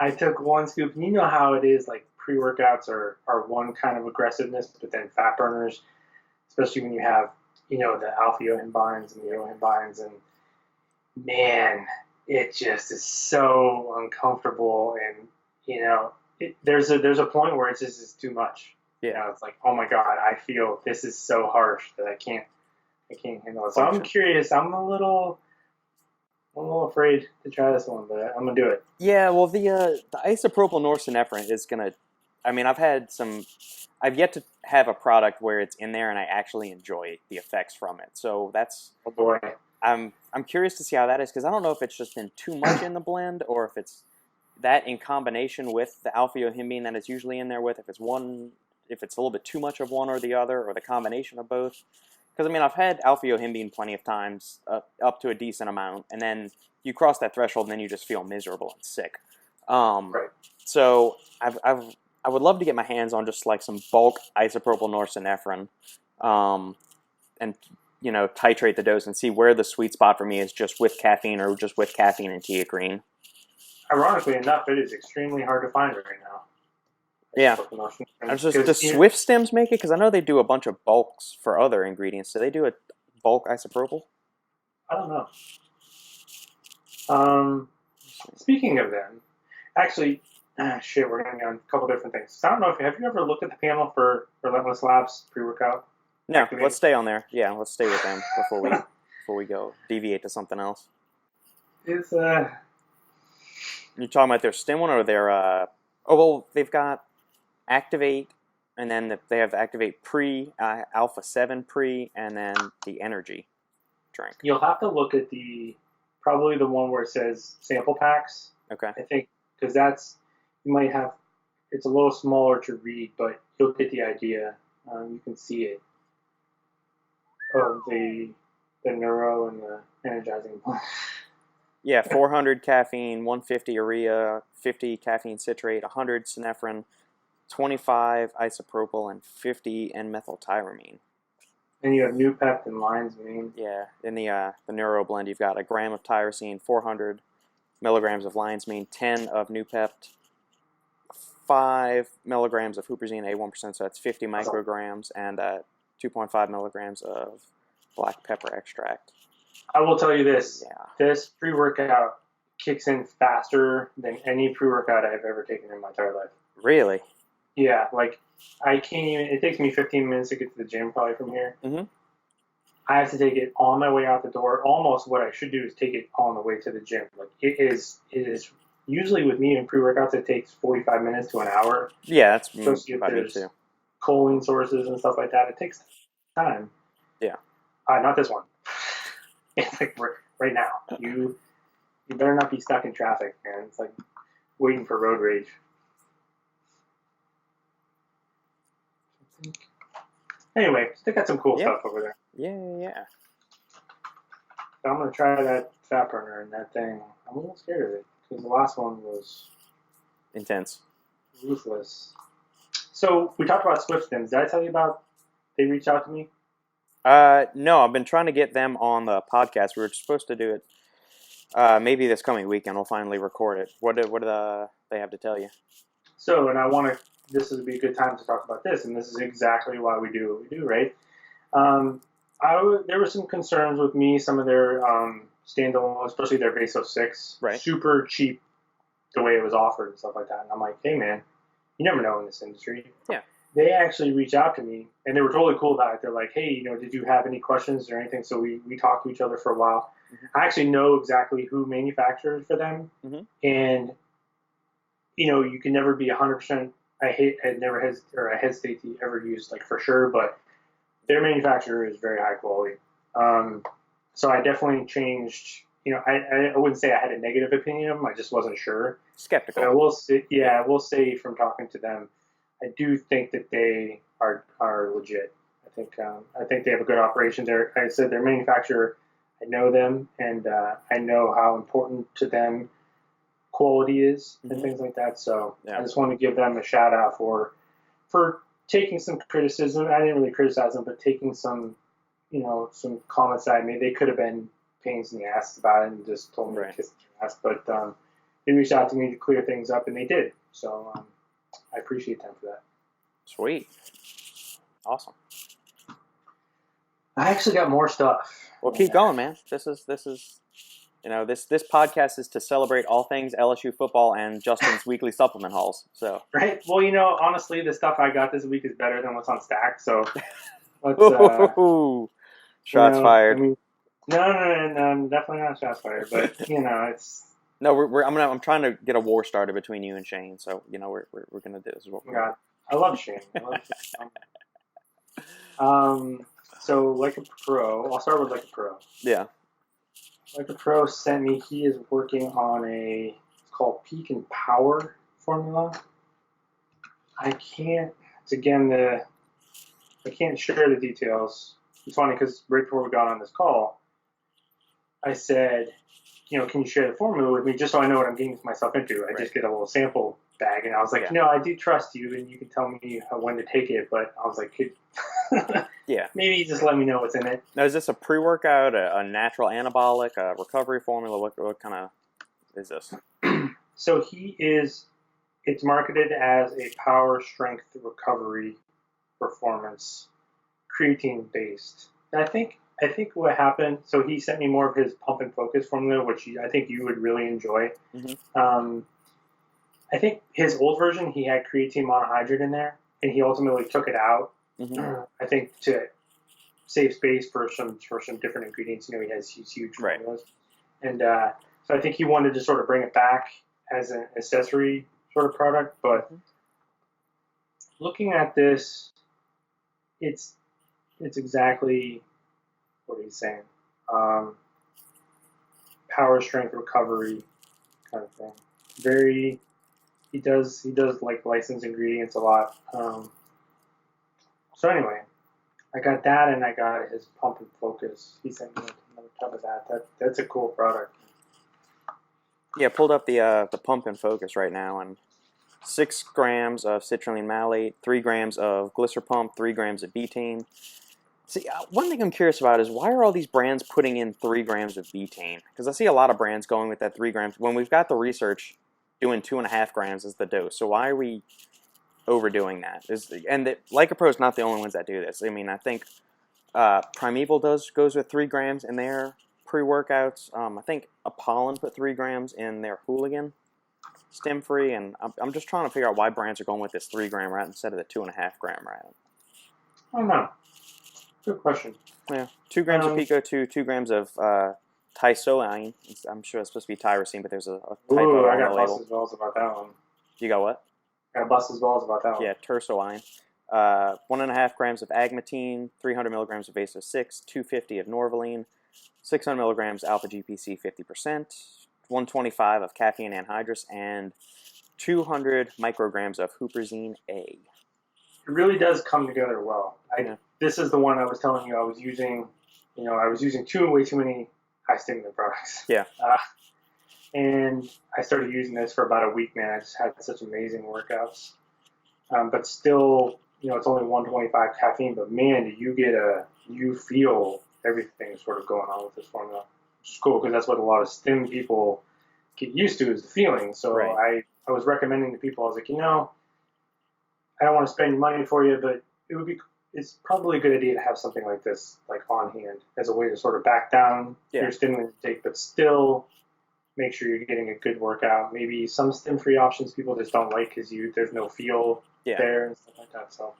I took 1 scoop, and you know how it is, like, pre-workouts are one kind of aggressiveness, but then fat burners, especially when you have, the alpha-yohimbines and the yohimbines, and man, it just is so uncomfortable, and there's a point where it's just too much. Yeah, it's like, oh my god, I feel this is so harsh that I can't handle it. So I'm curious. I'm a little afraid to try this one, but I'm gonna do it. Yeah, well, the isopropyl norepinephrine is gonna. I mean, I've yet to have a product where it's in there and I actually enjoy the effects from it. So that's. Oh boy. I'm curious to see how that is, because I don't know if it's just been too much in the blend, or if it's that in combination with the alpha-yohimbine that it's usually in there with. If it's a little bit too much of one or the other, or the combination of both. Because, I mean, I've had alpha-yohimbine plenty of times, up to a decent amount, and then you cross that threshold, and then you just feel miserable and sick. Right. So I would love to get my hands on just like some bulk isopropyl norepinephrine, and titrate the dose and see where the sweet spot for me is, just with caffeine or just with caffeine and teacrine. Ironically enough, it is extremely hard to find right now. Yeah. Does Swift Stems make it? Because I know they do a bunch of bulks for other ingredients. Do they do a bulk isopropyl? I don't know. Speaking of them, actually, we're going on a couple different things. I don't know have you ever looked at the panel for Relentless Labz pre-workout? No, let's stay on there. Yeah, let's stay with them before we go deviate to something else. It's You're talking about their stim one or their oh well, they've got Activate, and then they have the Activate Pre, Alpha 7 Pre, and then the Energy drink. You'll have to look at probably the one where it says sample packs. Okay. I think because it's a little smaller to read, but you'll get the idea. You can see it of the neuro and the energizing. Yeah, 400 caffeine, 150 urea, 50 caffeine citrate, 100 synephrine, 25 isopropyl, and 50 N-methyltyramine. And you have Nupept and Lion's-Mane. Yeah, in the neuro blend, you've got a gram of tyrosine, 400 milligrams of Lion's-Mane, 10 of Nupept, 5 milligrams of huperzine, A1%, so that's 50 micrograms, and 2.5 milligrams of black pepper extract. I will tell you this. Yeah. This pre-workout kicks in faster than any pre-workout I've ever taken in my entire life. Really? Yeah, like I can't even. It takes me 15 minutes to get to the gym, probably from here. Mm-hmm. I have to take it on my way out the door. Almost what I should do is take it on the way to the gym. Like it is usually with me in pre-workouts, it takes 45 minutes to an hour. Yeah, that's about it too. Choline sources and stuff like that. It takes time. Yeah. Not this one. It's like right now. You better not be stuck in traffic, man. It's like waiting for road rage. Anyway, they got some cool stuff over there. Yeah. So I'm going to try that fat burner and that thing. I'm a little scared of it because the last one was intense. Ruthless. So we talked about Swift Stems. Did I tell you about they reached out to me? No, I've been trying to get them on the podcast. We were supposed to do it maybe this coming weekend. We'll finally record it. What do they have to tell you? So, and this would be a good time to talk about this, and this is exactly why we do what we do, right? There were some concerns with me, some of their standalone, especially their Vaso 6, right. Super cheap the way it was offered and stuff like that. And I'm like, hey, man, you never know in this industry. Yeah. They actually reached out to me, and they were totally cool about it. They're like, hey, did you have any questions or anything? So we talked to each other for a while. Mm-hmm. I actually know exactly who manufactures for them, mm-hmm. and you can never be 100%. I hesitate to ever use for sure, but their manufacturer is very high quality. So I definitely changed. I wouldn't say I had a negative opinion of them. I just wasn't sure. Skeptical. But I will say from talking to them, I do think that they are legit. I think they have a good operation there. Like I said, their manufacturer, I know them, and I know how important to them quality is and mm-hmm. things like that. So I just want to give them a shout out for taking some criticism. I didn't really criticize them, but taking some some comments that I made. They could have been pains in the ass about it and just told me to kiss their ass, but they reached out to me to clear things up, and they did. So I appreciate them for that. Sweet. Awesome. I actually got more stuff. Well, keep going, man. This is this podcast is to celebrate all things LSU football and Justin's weekly supplement hauls. So right. Well, honestly, the stuff I got this week is better than what's on Stack. So let's. Shots fired. I mean, no, definitely not shots fired. But it's. No, I'm trying to get a war started between you and Shane. So we're gonna do this. Is what we're God, I love Shane. So Like a Pro. I'll start with Like a Pro. Yeah. Like a Pro sent me. He is working on it's called Peak and Power formula. I can't share the details. it's funny because right before we got on this call, I said, can you share the formula with me just so I know what I'm getting myself into? I just get a little sample bag, and I was like, I do trust you, and you can tell me when to take it, but I was like, maybe just let me know what's in it. Now, is this a pre-workout, a natural anabolic, a recovery formula? What kind of is this? So it's marketed as a power strength recovery performance creatine based. I think what happened, so he sent me more of his pump and focus formula, which I think you would really enjoy. Mm-hmm. I think his old version, he had creatine monohydrate in there, and he ultimately took it out. Mm-hmm. I think to save space for some different ingredients. He has huge formulas, and so I think he wanted to sort of bring it back as an accessory sort of product. But looking at this, it's exactly what he's saying. Power strength recovery kind of thing. He does like licensed ingredients a lot. So anyway, I got that, and I got his pump and focus. He sent me another tub of that. That's a cool product. Yeah, pulled up the pump and focus right now, and 6 grams of citrulline malate, 3 grams of glycerpump, 3 grams of betaine. See, one thing I'm curious about is why are all these brands putting in 3 grams of betaine? Because I see a lot of brands going with that 3 grams when we've got the research doing 2.5 grams as the dose. So why are we overdoing that? Lycopro is not the only ones that do this. I mean, I think Primeval goes with 3 grams in their pre-workouts. I think Apollon put 3 grams in their Hooligan stem-free, and I'm just trying to figure out why brands are going with this 3 gram route instead of the 2.5 gram route. I don't know. Good question. Yeah, 2 grams of Pico, 2 grams of Tysoine. I'm sure it's supposed to be tyrosine, but there's a typo on the label. I got busted balls about that one. You got what? I got busted balls about that one. Yeah, tersoine. 1.5 grams of agmatine, 300 milligrams of Vaso-6, 250 of Norvaline, 600 milligrams alpha GPC 50%, 125 of caffeine anhydrous, and 200 micrograms of huperzine A. It really does come together well. This is the one I was telling you I was using. I was using way too many high stimulant products. Yeah. And I started using this for about a week, man. I just had such amazing workouts. But still, it's only 125 caffeine. But man, you feel everything sort of going on with this formula, which is cool because that's what a lot of stim people get used to is the feeling. So I was recommending to people. I was like, I don't want to spend money for you, but it's probably a good idea to have something like this on hand as a way to sort of back down your stimulant intake, but still make sure you're getting a good workout. Maybe some stim-free options people just don't like because there's no feel there and stuff like that. So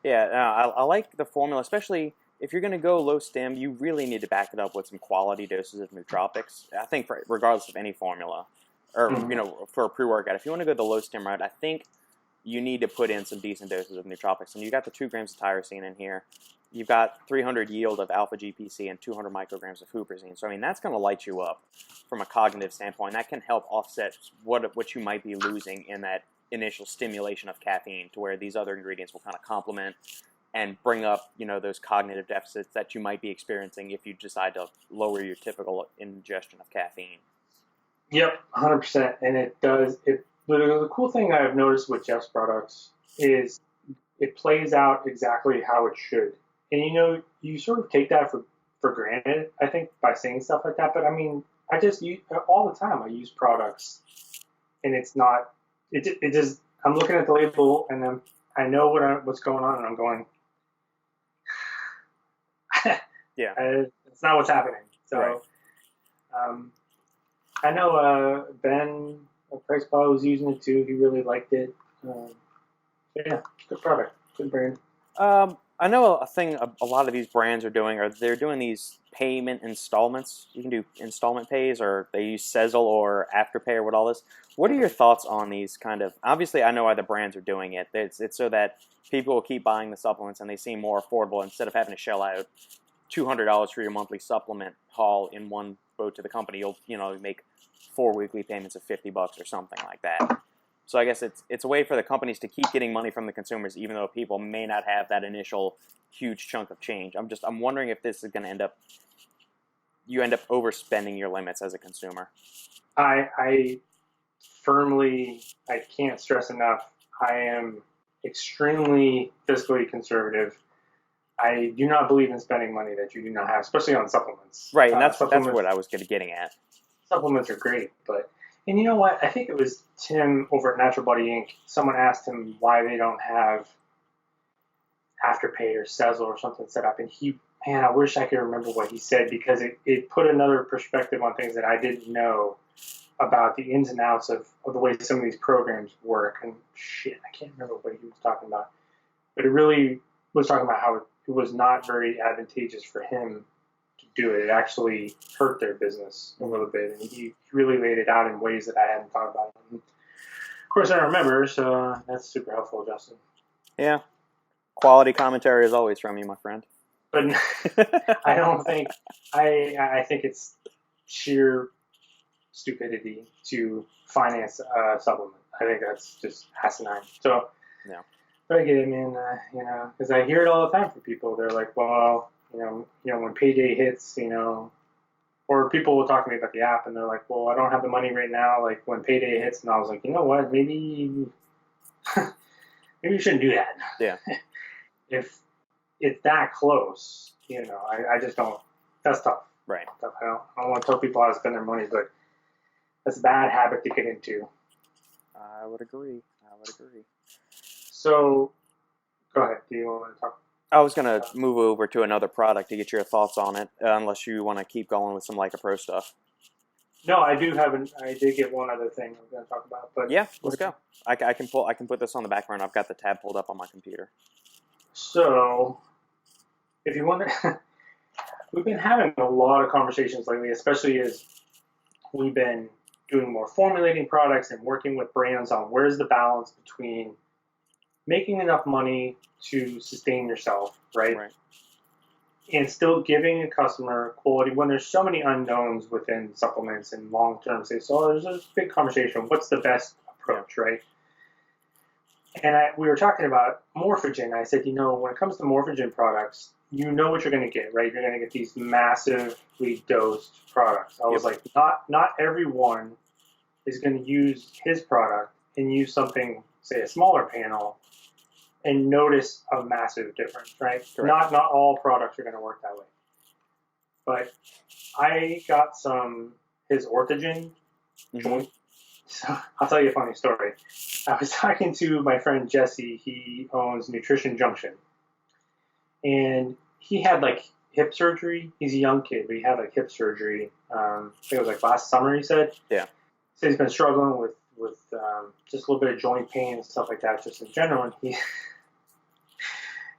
I like the formula, especially if you're going to go low stim. You really need to back it up with some quality doses of nootropics. I think regardless of any formula, or for a pre-workout, if you want to go the low stim route, I think you need to put in some decent doses of nootropics. And you got the 2 grams of tyrosine in here. You've got 300 yield of alpha GPC and 200 micrograms of huperzine. So, I mean, that's going to light you up from a cognitive standpoint. That can help offset what you might be losing in that initial stimulation of caffeine, to where these other ingredients will kind of complement and bring up, those cognitive deficits that you might be experiencing if you decide to lower your typical ingestion of caffeine. Yep, 100%. And it does. The cool thing I've noticed with Jeff's products is it plays out exactly how it should. And you sort of take that for granted, I think, by saying stuff like that. But I mean, I just use all the time. I use products, and it's not. It just. I'm looking at the label, and then I know what's going on, and I'm going. It's not what's happening. So, I know Ben. Price Ball was using it too. He really liked it. Good product, good brand. I know a thing a lot of these brands are doing, they're doing these payment installments. You can do installment pays, or they use Sezzle or Afterpay or all this. What are your thoughts on these kind of? Obviously, I know why the brands are doing it. It's so that people will keep buying the supplements and they seem more affordable instead of having to shell out $200 for your monthly supplement haul in one boat to the company. You'll make 4 weekly payments of $50 or something like that. So I guess it's a way for the companies to keep getting money from the consumers, even though people may not have that initial huge chunk of change. I'm wondering if this is going to you end up overspending your limits as a consumer. I firmly, I can't stress enough, I am extremely fiscally conservative. I do not believe in spending money that you do not have, especially on supplements. Right, and that's what I was getting at. Supplements are great, and you know what? I think it was Tim over at Natural Body Inc. Someone asked him why they don't have Afterpay or Sezzle or something set up, and I wish I could remember what he said, because it put another perspective on things that I didn't know about the ins and outs of the way some of these programs work. And shit, I can't remember what he was talking about, but it really was talking about how it was not very advantageous for him to do it. It actually hurt their business a little bit, and he really laid it out in ways that I hadn't thought about. And of course, I remember, so that's super helpful, Justin. Yeah, quality commentary as always from you, my friend. But I don't think I think it's sheer stupidity to finance a supplement. I think that's just asinine. So, yeah. But I get it, man. Because I hear it all the time from people. They're like, well, when payday hits, or people will talk to me about the app, and they're like, well, I don't have the money right now. Like when payday hits, and I was like, you know what? Maybe you shouldn't do that. Yeah. If it's that close, I just don't. That's tough. Right. I don't want to tell people how to spend their money, but that's a bad habit to get into. I would agree. So, go ahead. Do you want to talk? I was going to move over to another product to get your thoughts on it, unless you want to keep going with some Leica Pro stuff. No, I did get one other thing I'm going to talk about. But yeah, let's go. I can put this on the background. I've got the tab pulled up on my computer. So, if you want to, we've been having a lot of conversations lately, especially as we've been doing more formulating products and working with brands on where's the balance between making enough money to sustain yourself, right? And still giving a customer quality when there's so many unknowns within supplements and long-term say, so there's a big conversation. What's the best approach, right? And we were talking about Morphogen. I said, when it comes to Morphogen products, you know what you're going to get, right? You're going to get these massively dosed products. I was like, not everyone is going to use his product and use something, say a smaller panel, and notice a massive difference, right? Correct. Not all products are going to work that way. But I got his Orthogen joint. So I'll tell you a funny story. I was talking to my friend Jesse. He owns Nutrition Junction. And he had hip surgery. He's a young kid, but he had hip surgery. I think it was last summer, he said. Yeah. So he's been struggling with just a little bit of joint pain and stuff like that, just in general.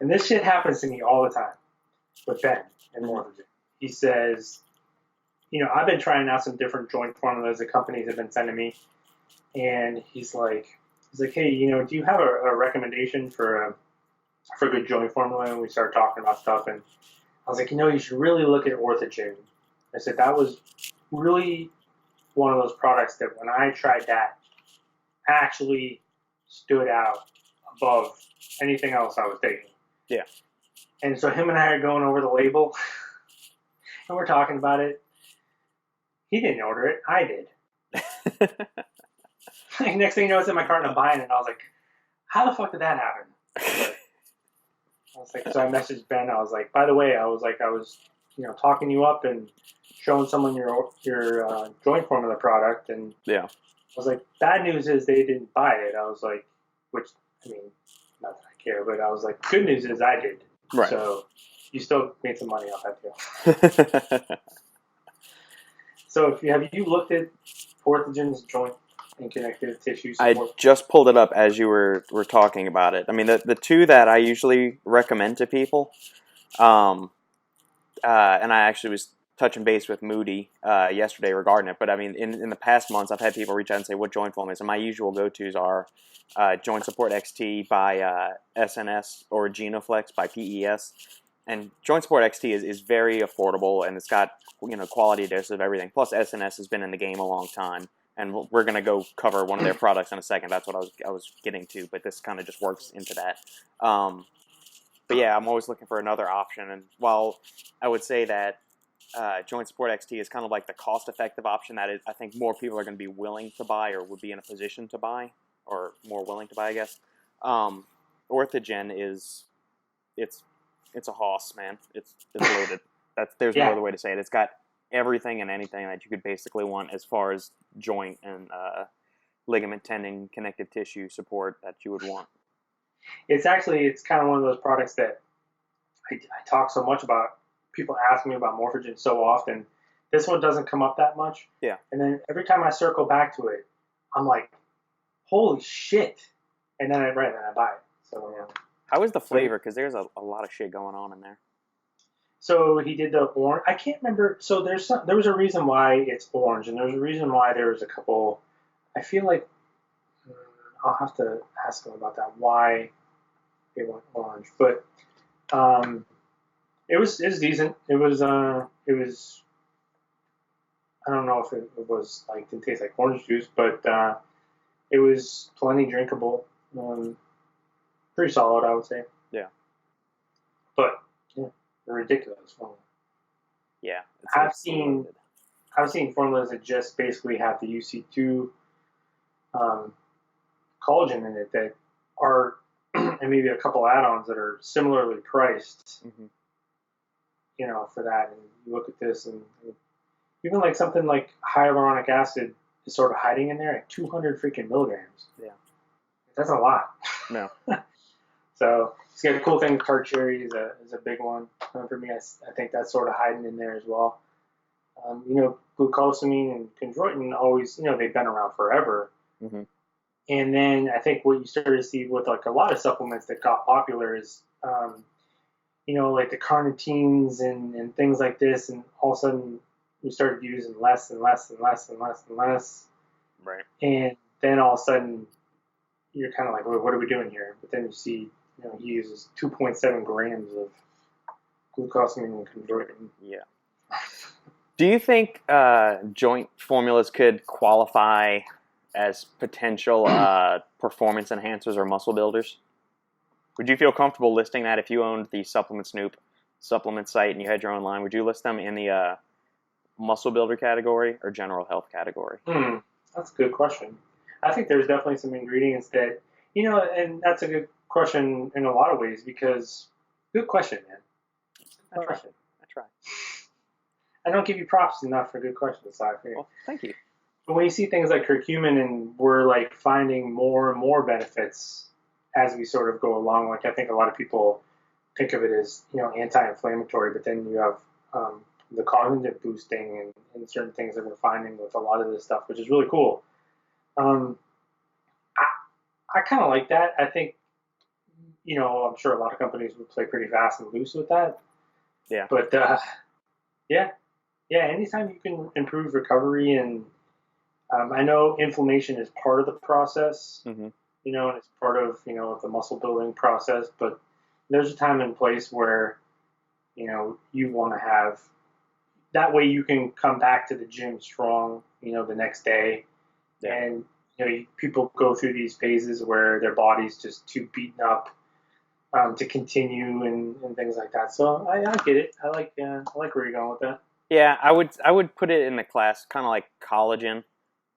And this shit happens to me all the time with Ben and Morphogen. He says, I've been trying out some different joint formulas that companies have been sending me. And he's like, hey, do you have a recommendation for a good joint formula? And we started talking about stuff. And I was like, you should really look at Orthogen. I said, that was really one of those products that when I tried that actually stood out above anything else I was taking. Yeah. And so him and I are going over the label, and we're talking about it. He didn't order it. I did. Next thing you know, it's in my cart and I'm buying it. And I was like, how the fuck did that happen? So I messaged Ben. I was like, by the way, I was talking you up and showing someone your joint formula product. And yeah. I was like, bad news is they didn't buy it. I was like, not that I care, but I was like, good news is I did. Right. So you still made some money off that deal. So have you looked at Orthogen's joint and connective tissue support? I just pulled it up as you were talking about it. I mean, the two that I usually recommend to people, and I actually was touching base with Moody yesterday regarding it, but I mean, in the past months, I've had people reach out and say what joint formulas, and my usual go-tos are Joint Support XT by SNS or Genoflex by PES. And Joint Support XT is very affordable, and it's got quality doses of everything. Plus, SNS has been in the game a long time. and we're going to go cover one of their products in a second. That's what I was getting to, but this kind of just works into that. But yeah, I'm always looking for another option. And while I would say that Joint Support XT is kind of like the cost-effective option that I think more people are going to be willing to buy or would be in a position to buy, or more willing to buy, I guess. Orthogen it's a hoss, man. It's loaded. There's no other way to say it. It's got everything and anything that you could basically want as far as joint and ligament, tendon, connective tissue support that you would want. It's kind of one of those products that I talk so much about. People ask me about Morphogen so often. This one doesn't come up that much. Yeah. And then every time I circle back to it, I'm like, holy shit. And then I buy it. So yeah. How is the flavor? Because there's a lot of shit going on in there. So he did the orange. I can't remember. So there was a reason why it's orange, and there's a reason why there was a couple. I feel like I'll have to ask him about that. Why they went orange, but it was decent. It was I don't know if it was like didn't taste like orange juice, but it was plenty drinkable. Pretty solid, I would say. Yeah. But yeah, ridiculous formula. Yeah. I've seen formulas that just basically have the UC2 collagen in it that are, and maybe a couple add-ons that are similarly priced. Mm-hmm. You know, for that. And you look at this, and even like something like hyaluronic acid is sort of hiding in there at 200 freaking milligrams. Yeah. That's a lot. No. So it's got a cool thing. Tart cherry is a big one for me. I think that's sort of hiding in there as well. You know, glucosamine and chondroitin always, you know, they've been around forever. Mm-hmm. And then I think what you started to see with like a lot of supplements that got popular is, you know, like the carnitines and things like this, and all of a sudden we started using less and less and less and less and less. Right. And then all of a sudden you're kind of like, well, what are we doing here? But then you see, you know, he uses 2.7 grams of glucosamine and chondroitin. Yeah. Do you think joint formulas could qualify as potential performance enhancers or muscle builders? Would you feel comfortable listing that if you owned the Supplement Snoop supplement site and you had your own line? Would you list them in the muscle builder category or general health category? That's a good question. I think there's definitely some ingredients that, you know, and that's a good question in a lot of ways because, good question, man. Good question. I try. I don't give you props enough for good questions, so I figure. Well, thank you. But when you see things like curcumin and we're like finding more and more benefits as we sort of go along, like I think a lot of people think of it as, you know, anti-inflammatory, but then you have the cognitive boosting and certain things that we're finding with a lot of this stuff, which is really cool. I kind of like that. I think, you know, I'm sure a lot of companies would play pretty fast and loose with that. Yeah. But yeah, anytime you can improve recovery and I know inflammation is part of the process, mm-hmm. you know, and it's part of, you know, the muscle building process, but there's a time and place where, you know, you want to have, that way you can come back to the gym strong, you know, the next day. Yeah. And, you know, people go through these phases where their body's just too beaten up to continue and things like that. So I get it. I like where you're going with that. Yeah, I would put it in the class kind of like collagen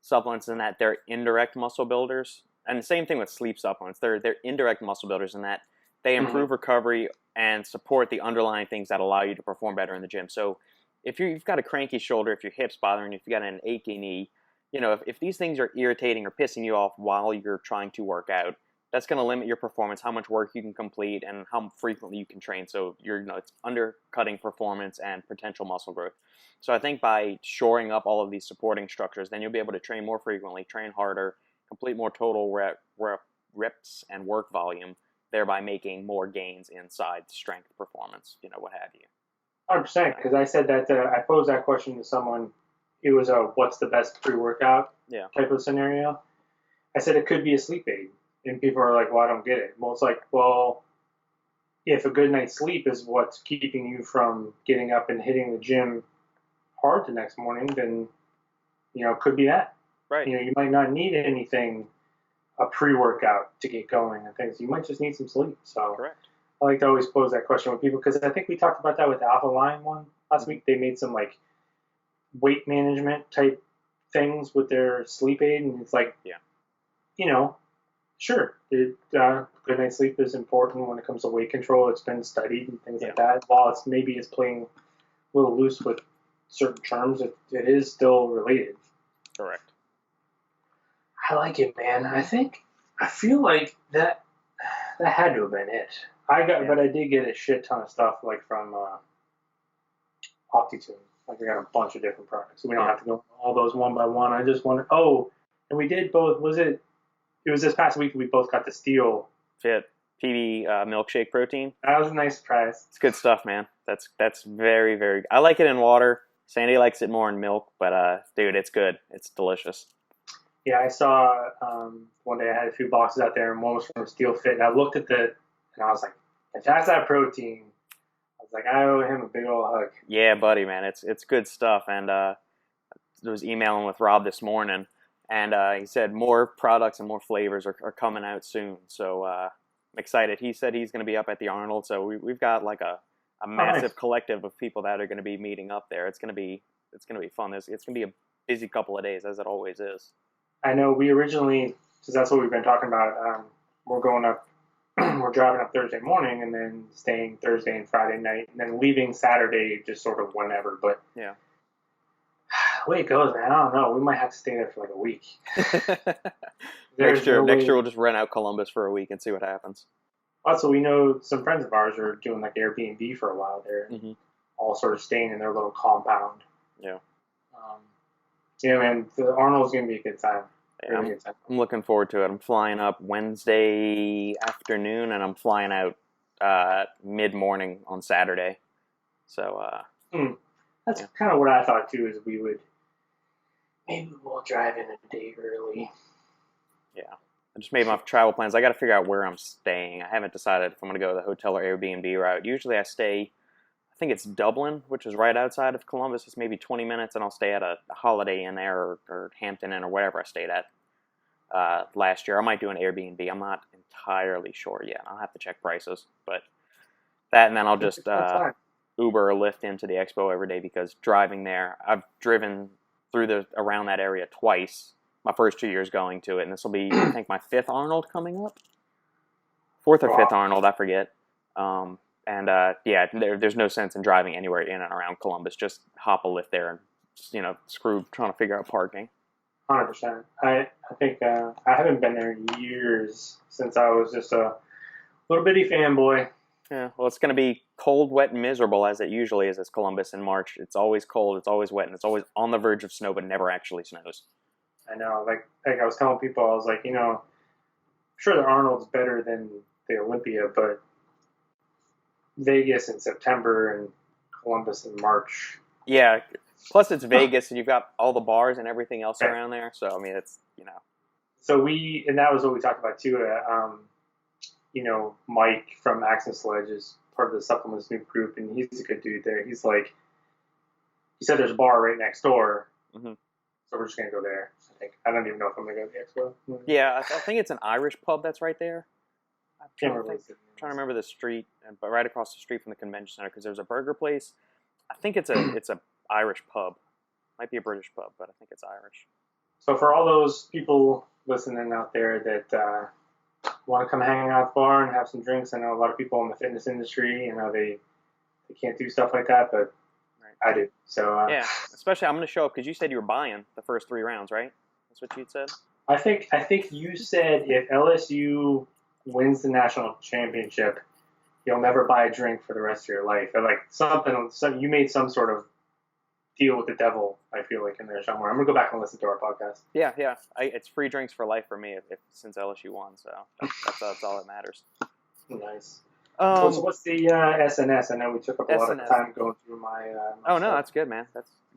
supplements in that they're indirect muscle builders, and the same thing with sleep supplements. They're indirect muscle builders in that they improve mm-hmm. recovery and support the underlying things that allow you to perform better in the gym. So if you've got a cranky shoulder, if your hip's bothering you, if you got an achy knee, you know, if these things are irritating or pissing you off while you're trying to work out, that's going to limit your performance, how much work you can complete, and how frequently you can train. So it's undercutting performance and potential muscle growth. So I think by shoring up all of these supporting structures, then you'll be able to train more frequently, train harder, complete more total reps and work volume, thereby making more gains inside strength, performance, you know, what have you. 100%, because I said that I posed that question to someone. It was a what's the best pre-workout type of scenario. I said it could be a sleep aid. And people are like, well, I don't get it. Well, it's like, well, if a good night's sleep is what's keeping you from getting up and hitting the gym hard the next morning, then, you know, it could be that. Right. You might not need anything, a pre-workout to get going and things. You might just need some sleep. So Correct. I like to always pose that question with people because I think we talked about that with the Alpha Line one last week. They made some like weight management type things with their sleep aid, and it's like, sure, good night's sleep is important when it comes to weight control. It's been studied and things like that. While it's playing a little loose with certain terms, it is still related. Correct. I like it, man. I feel like that had to have been it. But I did get a shit ton of stuff like from OptiTune. Like I got a bunch of different products. So we don't have to go all those one by one. I just wanted. Oh, and we did both. It was this past week. We both got the Steel Fit PB milkshake protein. That was a nice surprise. It's good stuff, man. That's very, very. I like it in water. Sandy likes it more in milk, but dude, it's good. It's delicious. Yeah, I saw one day I had a few boxes out there, and one was from Steel Fit. And I looked at and I was like, if that's that protein, I was like, I owe him a big old hug. Yeah, buddy, man, it's good stuff. And I was emailing with Rob this morning, and he said more products and more flavors are coming out soon. So I'm excited. He said he's going to be up at the Arnold, so we've got like a massive collective of people that are going to be meeting up there. It's going to be fun. It's going to be a busy couple of days, as it always is. I know we originally, because that's what we've been talking about, we're going up, we're driving up Thursday morning and then staying Thursday and Friday night and then leaving Saturday just sort of whenever. But yeah, the way it goes, man, I don't know. We might have to stay there for like a week. Next year we'll just rent out Columbus for a week and see what happens. Also, we know some friends of ours are doing like Airbnb for a while there, all sort of staying in their little compound. Yeah. Yeah, man, the Arnold's going to be a good time. Yeah, I'm looking forward to it. I'm flying up Wednesday afternoon, and I'm flying out mid-morning on Saturday. So that's kind of what I thought, too, is maybe we'll drive in a day early. Yeah. I just made my travel plans. I got to figure out where I'm staying. I haven't decided if I'm going to go the hotel or Airbnb route. Usually I stay... I think it's Dublin, which is right outside of Columbus. It's maybe 20 minutes, and I'll stay at a Holiday Inn there or Hampton Inn or whatever I stayed at last year. I might do an Airbnb. I'm not entirely sure yet. I'll have to check prices. But that, and then I'll just Uber or Lyft into the expo every day because driving there, I've driven through around that area twice. My first 2 years going to it, and this will be, I think, my fifth Arnold coming up. Fourth or fifth Arnold, I forget. And there's no sense in driving anywhere in and around Columbus. Just hop a Lyft there and, screw trying to figure out parking. 100%. I think I haven't been there in years since I was just a little bitty fanboy. Yeah, well, it's going to be cold, wet, and miserable as it usually is as Columbus in March. It's always cold, it's always wet, and it's always on the verge of snow, but never actually snows. I know. Like I was telling people, I was like, I'm sure the Arnold's better than the Olympia, but Vegas in September and Columbus in March. Yeah, plus it's Vegas and you've got all the bars and everything else around there. So, I mean, it's, So and that was what we talked about too. Mike from Axe and Sledge is part of the Supplement Snoop group, and he's a good dude there. He's like, he said there's a bar right next door. So we're just going to go there, I think. I don't even know if I'm going to go to the expo. Yeah, I think it's an Irish pub that's right there. I'm trying to remember the street, but right across the street from the convention center, because there's a burger place. I think it's a Irish pub. Might be a British pub, but I think it's Irish. So for all those people listening out there that want to come hang out at the bar and have some drinks, I know a lot of people in the fitness industry, they can't do stuff like that, but I do. So yeah, especially I'm going to show up because you said you were buying the first 3 rounds, right? That's what you'd said. I think you said if LSU wins the national championship, you'll never buy a drink for the rest of your life. Or like you made some sort of deal with the devil, I feel like, in there somewhere. I'm going to go back and listen to our podcast. Yeah. It's free drinks for life for me since LSU won, so that's all that matters. Nice. So what's the SNS? I know we took up a lot of time going through my no, that's good, man.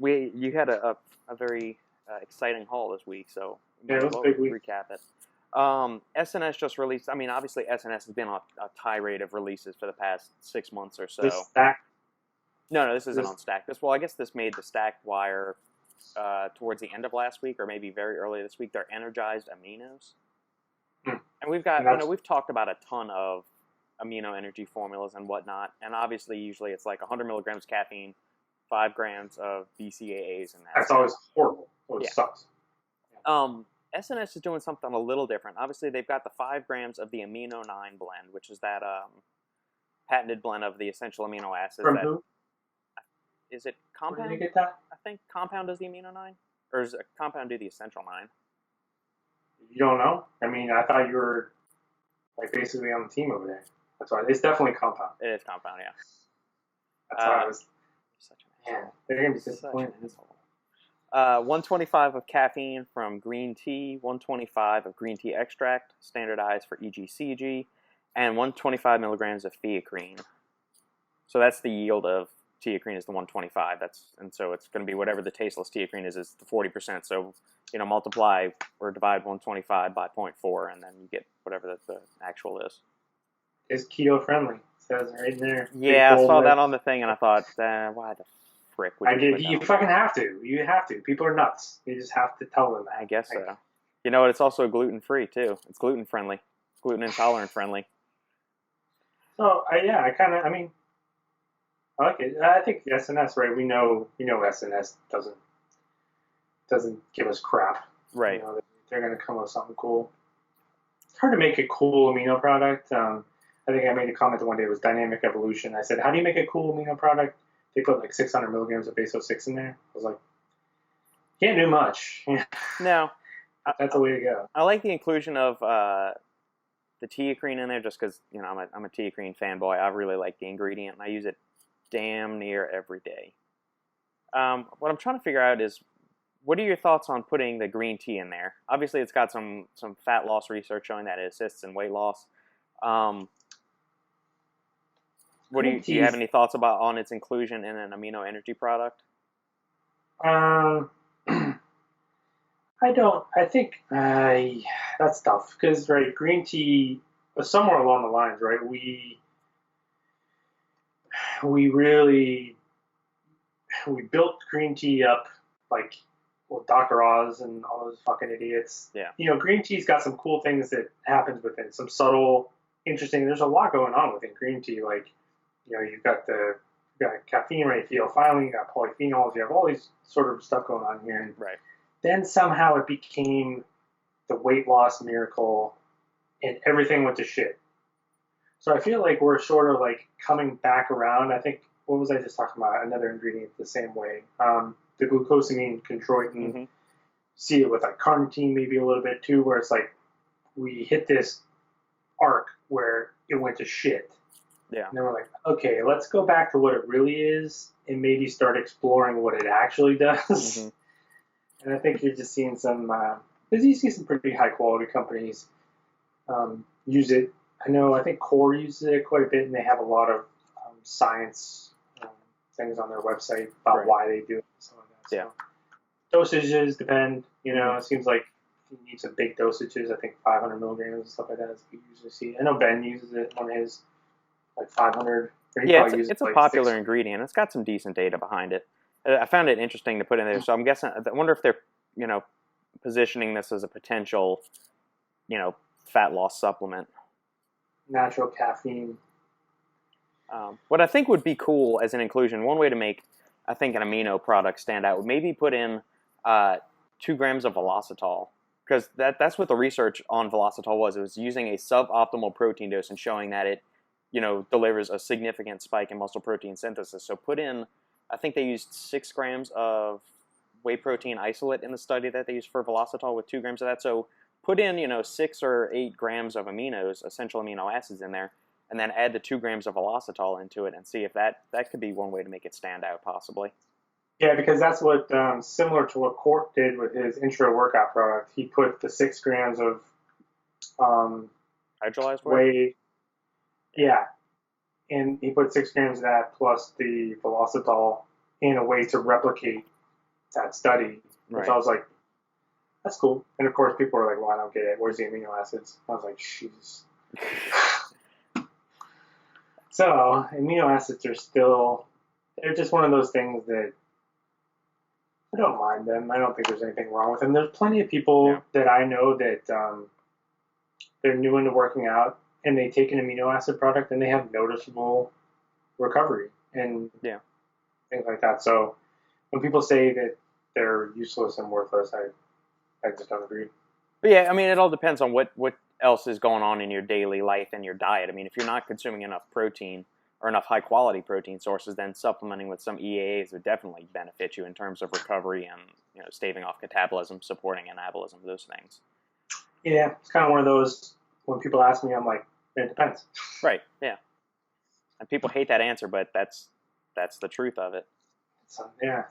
You had a very exciting haul this week, so it was a big week. Recap it. SNS just released. I mean, obviously SNS has been on a tirade of releases for the past 6 months or so. This Stack? No, this isn't on Stack. I guess this made the Stack Wire towards the end of last week or maybe very early this week. They're energized aminos, Hmm. and we've got And that's- we've talked about a ton of amino energy formulas and whatnot, and obviously usually it's like 100 milligrams caffeine, 5 grams of BCAAs, and That's always horrible. It Yeah. sucks. SNS is doing something a little different. Obviously, they've got the 5 grams of the amino 9 blend, which is that patented blend of the essential amino acids. From that who? is it Where did Compound? you get that? I think Compound does the amino 9, or does Compound do the essential 9? You don't know? I mean, I thought you were like basically on the team over there. That's why it's definitely Compound. It is Compound, yeah. That's why I was. Such an Man, they're gonna be Such disappointed. an asshole. 125 of caffeine from green tea, 125 of green tea extract, standardized for EGCG, and 125 milligrams of theacrine. So that's the yield of theacrine is the 125. And so it's going to be whatever the tasteless theacrine is the 40%. So multiply or divide 125 by 0.4, and then you get whatever the actual is. It's keto friendly. It says right in there. Yeah, I saw that on the thing, and I thought, why the frick would I you did. put that You on? fucking have to. You have to. People are nuts. You just have to tell them that. I guess so. You know what? It's also gluten free too. It's gluten friendly, gluten intolerant friendly. So I mean, I like it. I think SNS, right? We know SNS doesn't give us crap. Right. They're gonna come up with something cool. It's hard to make a cool amino product. I think I made a comment one day. It was Dynamic Evolution. I said, "How do you make a cool amino product?" They put like 600 milligrams of Baso-6 in there. I was like, can't do much. No, That's the way to go. I like the inclusion of the theacrine in there just because I'm a theacrine fanboy. I really like the ingredient, and I use it damn near every day. What I'm trying to figure out is, what are your thoughts on putting the green tea in there? Obviously, it's got some fat loss research showing that it assists in weight loss. Do you have any thoughts on its inclusion in an amino energy product? I don't. I think that's tough because green tea. Somewhere along the lines, right? We built green tea up like Dr. Oz and all those fucking idiots. Yeah. Green tea's got some cool things that happens within, some subtle, interesting. There's a lot going on within green tea. Like, you've got caffeine, right? Phenolphthalein, you got polyphenols, you have all these sort of stuff going on here. And right. Then somehow it became the weight loss miracle, and everything went to shit. So I feel like we're sort of like coming back around. I think, what was I just talking about? Another ingredient the same way. The glucosamine chondroitin. Mm-hmm. See it with like carnitine maybe a little bit too, where it's like we hit this arc where it went to shit. Yeah. And then we're like, okay, let's go back to what it really is and maybe start exploring what it actually does. Mm-hmm. And I think you're just seeing some, because you see some pretty high quality companies use it. I think Core uses it quite a bit, and they have a lot of science things on their website about why they do it. Some of that. Yeah. So dosages depend. It seems like you need some big dosages. I think 500 milligrams and stuff like that is what you usually see. I know Ben uses it on his like 500. Yeah, it's a popular ingredient. It's got some decent data behind it. I found it interesting to put in there. So I'm guessing. I wonder if they're positioning this as a potential fat loss supplement. Natural caffeine. What I think would be cool as an inclusion, one way to make, I think, an amino product stand out would maybe put in 2 grams of velocitol, because that's what the research on velocitol was. It was using a suboptimal protein dose and showing that it, delivers a significant spike in muscle protein synthesis. So put in, I think they used 6 grams of whey protein isolate in the study that they used for velocitol with 2 grams of that. So put in, 6 or 8 grams of aminos, essential amino acids in there, and then add the 2 grams of velocitol into it and see if that could be one way to make it stand out, possibly. Yeah, because that's what, similar to what Court did with his intro workout product. He put the 6 grams of hydrolyzed whey. Yeah. And he put 6 grams of that plus the velocitol in a way to replicate that study, which I was like, that's cool. And of course, people were like, well, I don't get it. Where's the amino acids? I was like, jeez. So amino acids are still, they're just one of those things that I don't mind them. I don't think there's anything wrong with them. There's plenty of people that I know that they're new into working out and they take an amino acid product and they have noticeable recovery and things like that. So when people say that they're useless and worthless, I just don't agree. But yeah, I mean, it all depends on what else is going on in your daily life and your diet. I mean, if you're not consuming enough protein or enough high quality protein sources, then supplementing with some EAAs would definitely benefit you in terms of recovery and staving off catabolism, supporting anabolism, those things. Yeah, it's kind of one of those. When people ask me, I'm like, it depends. Right. Yeah. And people hate that answer, but that's the truth of it. So, yeah.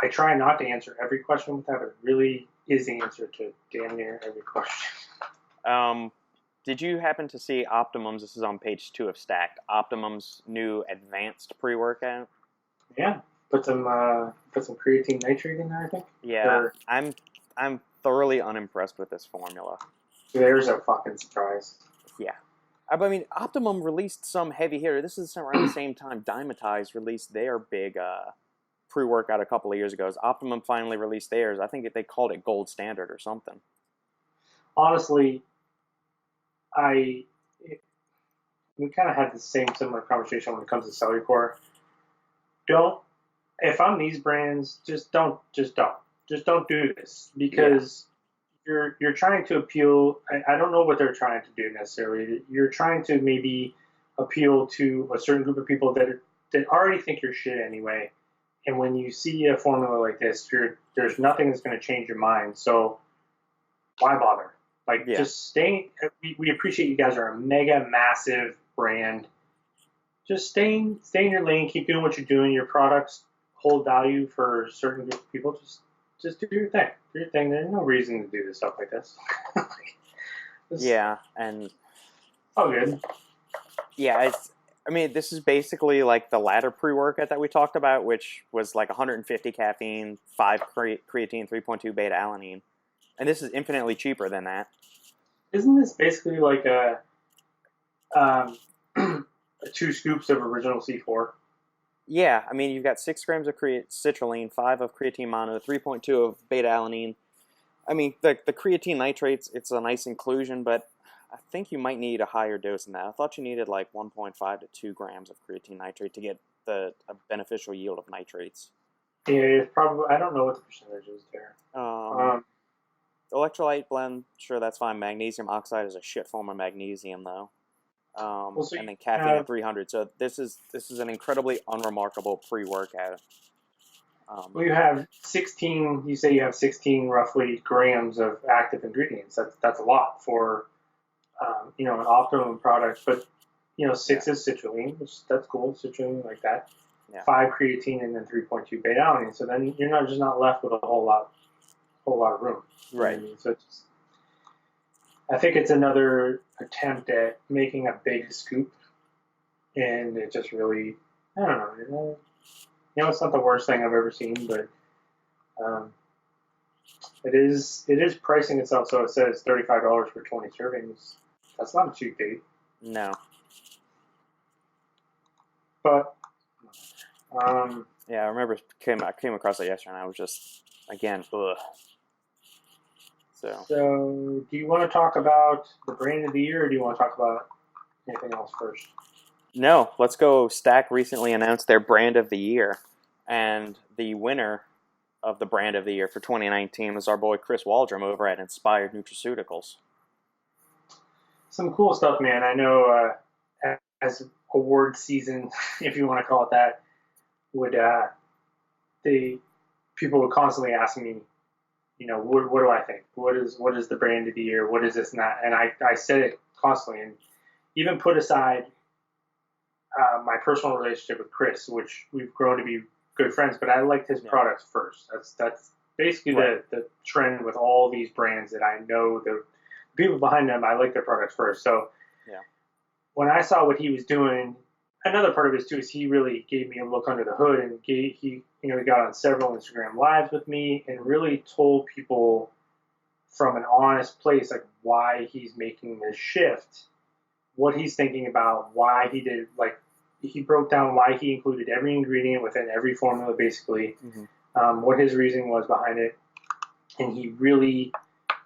I try not to answer every question with that, but it really is the answer to damn near every question. Did you happen to see Optimum's, this is on page 2 of Stacked, Optimum's new advanced pre-workout? Yeah. Put some creatine nitrate in there, I think. Yeah. I'm thoroughly unimpressed with this formula. There's a fucking surprise. Yeah. I mean, Optimum released some heavy hitter. This is around the same time Dymatize released their big pre-workout a couple of years ago. As Optimum finally released theirs, I think they called it Gold Standard or something. Honestly, we kind of had the similar conversation when it comes to Cellucor. If I'm these brands, just don't do this because you're trying to appeal. I don't know what they're trying to do necessarily. You're trying to maybe appeal to a certain group of people that already think you're shit anyway. And when you see a formula like this, there's nothing that's going to change your mind. So why bother? Just stay. We appreciate you guys are a mega massive brand. Just stay in your lane. Keep doing what you're doing. Your products hold value for a certain group of people. Just do your thing. Do your thing. There's no reason to do stuff like this. And oh, good. Yeah, I mean, this is basically like the latter pre-workout that we talked about, which was like 150 caffeine, 5 creatine, 3.2 beta-alanine. And this is infinitely cheaper than that. Isn't this basically like a 2 scoops of original C4? Yeah, I mean, you've got 6 grams of citrulline, 5 of creatine mono, 3.2 of beta-alanine. I mean, the creatine nitrates, it's a nice inclusion, but I think you might need a higher dose than that. I thought you needed like 1.5 to 2 grams of creatine nitrate to get a beneficial yield of nitrates. Yeah, it's probably, I don't know what the percentage is there. Electrolyte blend, sure, that's fine. Magnesium oxide is a shit form of magnesium, though. And then caffeine at 300. So this is an incredibly unremarkable pre-workout. Well, you have 16. You say you have 16 roughly grams of active ingredients. That's a lot for an Optimum product. But 6 is citrulline, which that's cool. Citrulline like that. Yeah. 5 creatine and then 3.2 beta-alanine. So then you're not left with a whole lot of room. Right. So I think it's another attempt at making a big scoop, and it just really, I don't know. It's not the worst thing I've ever seen, but it is pricing itself. So it says $35 for 20 servings. That's not a cheap date. No. But yeah, I remember I came across it yesterday, and I was just again, ugh. So, do you want to talk about the brand of the year, or do you want to talk about anything else first? No, let's go. Stack recently announced their brand of the year, and the winner of the brand of the year for 2019 was our boy Chris Waldrum over at Inspired Nutraceuticals. Some cool stuff, man. I know as award season, if you want to call it that, people would constantly ask me, what do I think? What is the brand of the year? What is this and that? And I said it constantly, and even put aside my personal relationship with Chris, which we've grown to be good friends, but I liked his products first. That's basically the trend with all these brands that I know the people behind them. I like their products first. So when I saw what he was doing, another part of it too is he really gave me a look under the hood, and he got on several Instagram lives with me and really told people from an honest place like why he's making this shift, what he's thinking about, why he did. Like he broke down why he included every ingredient within every formula basically, what his reasoning was behind it, and he really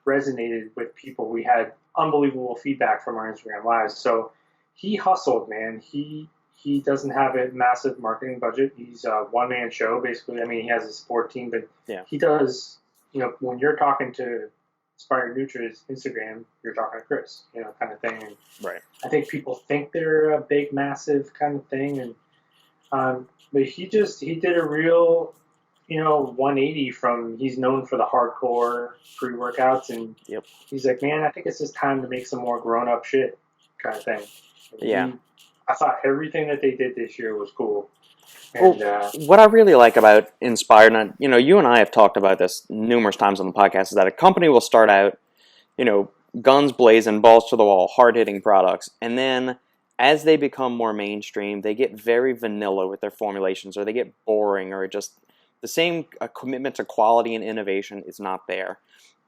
resonated with people. We had unbelievable feedback from our Instagram lives. So he hustled, man. He doesn't have a massive marketing budget. He's a one-man show, basically. I mean, he has a support team, but he does, when you're talking to Inspired Nutri's Instagram, you're talking to Chris, kind of thing. And right. I think people think they're a big, massive kind of thing. And but he did a real, 180 from, he's known for the hardcore pre-workouts, and he's like, man, I think it's just time to make some more grown-up shit kind of thing. And I thought everything that they did this year was cool. And, what I really like about Inspired, and you and I have talked about this numerous times on the podcast, is that a company will start out, guns blazing, balls to the wall, hard-hitting products, and then as they become more mainstream, they get very vanilla with their formulations, or they get boring, or just the same commitment to quality and innovation is not there.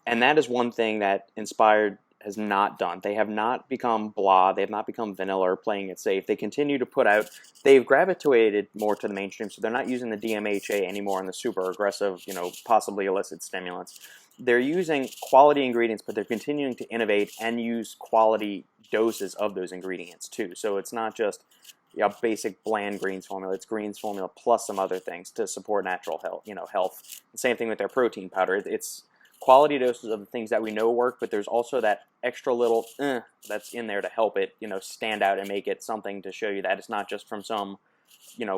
And that is one thing that Inspired has not done. They have not become blah. They have not become vanilla or playing it safe. They continue to put out, they've gravitated more to the mainstream, so they're not using the DMHA anymore and the super aggressive, possibly illicit stimulants. They're using quality ingredients, but they're continuing to innovate and use quality doses of those ingredients too. So it's not just a basic bland greens formula. It's greens formula plus some other things to support natural health. Health. The same thing with their protein powder. It's quality doses of the things that we know work, but there's also that extra little that's in there to help it, stand out and make it something to show you that it's not just from some,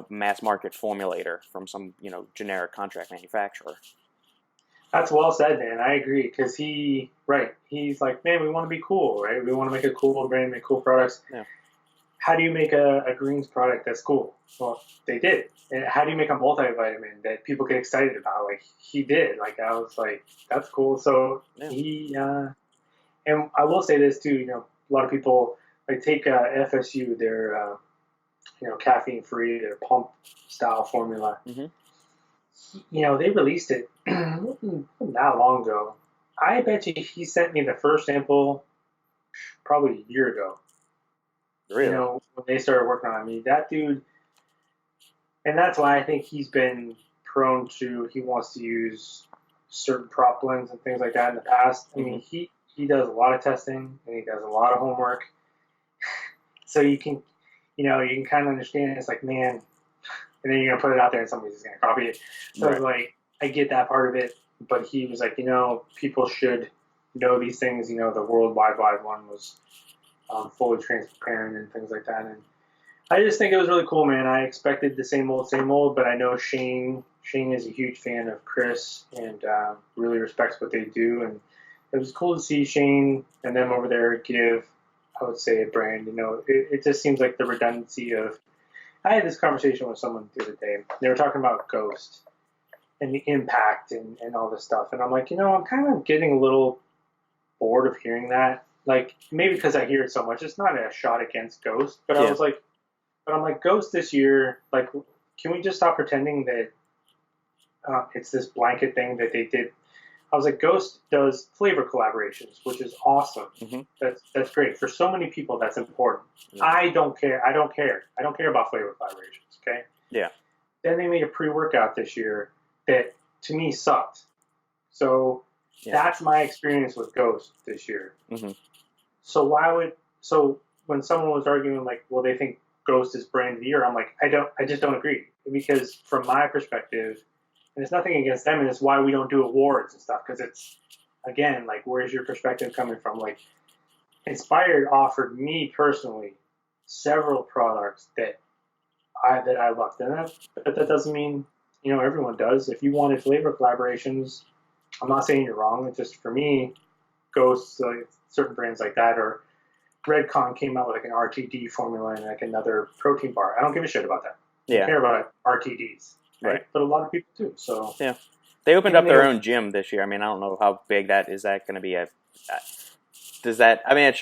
mass market formulator from some, generic contract manufacturer. That's well said, man. I agree, because he's like, man, we want to be cool, right? We want to make a cool brand, make cool products. Yeah. How do you make a greens product that's cool? Well, they did. And how do you make a multivitamin that people get excited about? Like, he did. Like, I was like, that's cool. So he, and I will say this too, a lot of people, like, take FSU, their, caffeine free, their pump style formula. Mm-hmm. They released it not long ago. I bet you he sent me the first sample probably a year ago. Really? When they started working on me, that dude, and that's why I think he's been prone to, he wants to use certain prop blends and things like that in the past. I mean, he does a lot of testing and he does a lot of homework. So you can kind of understand, it's like, man, and then you're going to put it out there and somebody's just going to copy it. So like, I get that part of it, but he was like, people should know these things. The World Wide one was fully transparent and things like that. And I just think it was really cool, man. I expected the same old, but I know Shane is a huge fan of Chris and really respects what they do. And it was cool to see Shane and them over there give, I would say, a brand. It just seems like the redundancy of, I had this conversation with someone the other day. They were talking about Ghost and the impact and all this stuff. And I'm like, I'm kind of getting a little bored of hearing that. Like, maybe because I hear it so much. It's not a shot against Ghost. But I'm like, Ghost this year, like, can we just stop pretending that it's this blanket thing that they did? I was like, Ghost does flavor collaborations, which is awesome. Mm-hmm. That's great. For so many people, that's important. Yeah. I don't care. I don't care about flavor collaborations, okay? Yeah. Then they made a pre-workout this year that, to me, sucked. So that's my experience with Ghost this year. Mm-hmm. So when someone was arguing, like, well, they think Ghost is brand of the year, I'm like, I just don't agree. Because from my perspective, and it's nothing against them, and it's why we don't do awards and stuff, because it's, again, like, where's your perspective coming from? Like, Inspired offered me personally several products that I loved, but that doesn't mean everyone does. If you wanted flavor collaborations, I'm not saying you're wrong. It's just, for me, Ghosts, like certain brands like that, or Redcon came out with like an RTD formula and like another protein bar. I don't give a shit about that. I don't care about RTDs. Right. But a lot of people do. So yeah, they opened up their own gym this year. I mean, I don't know how big that is. That going to be does that? I mean,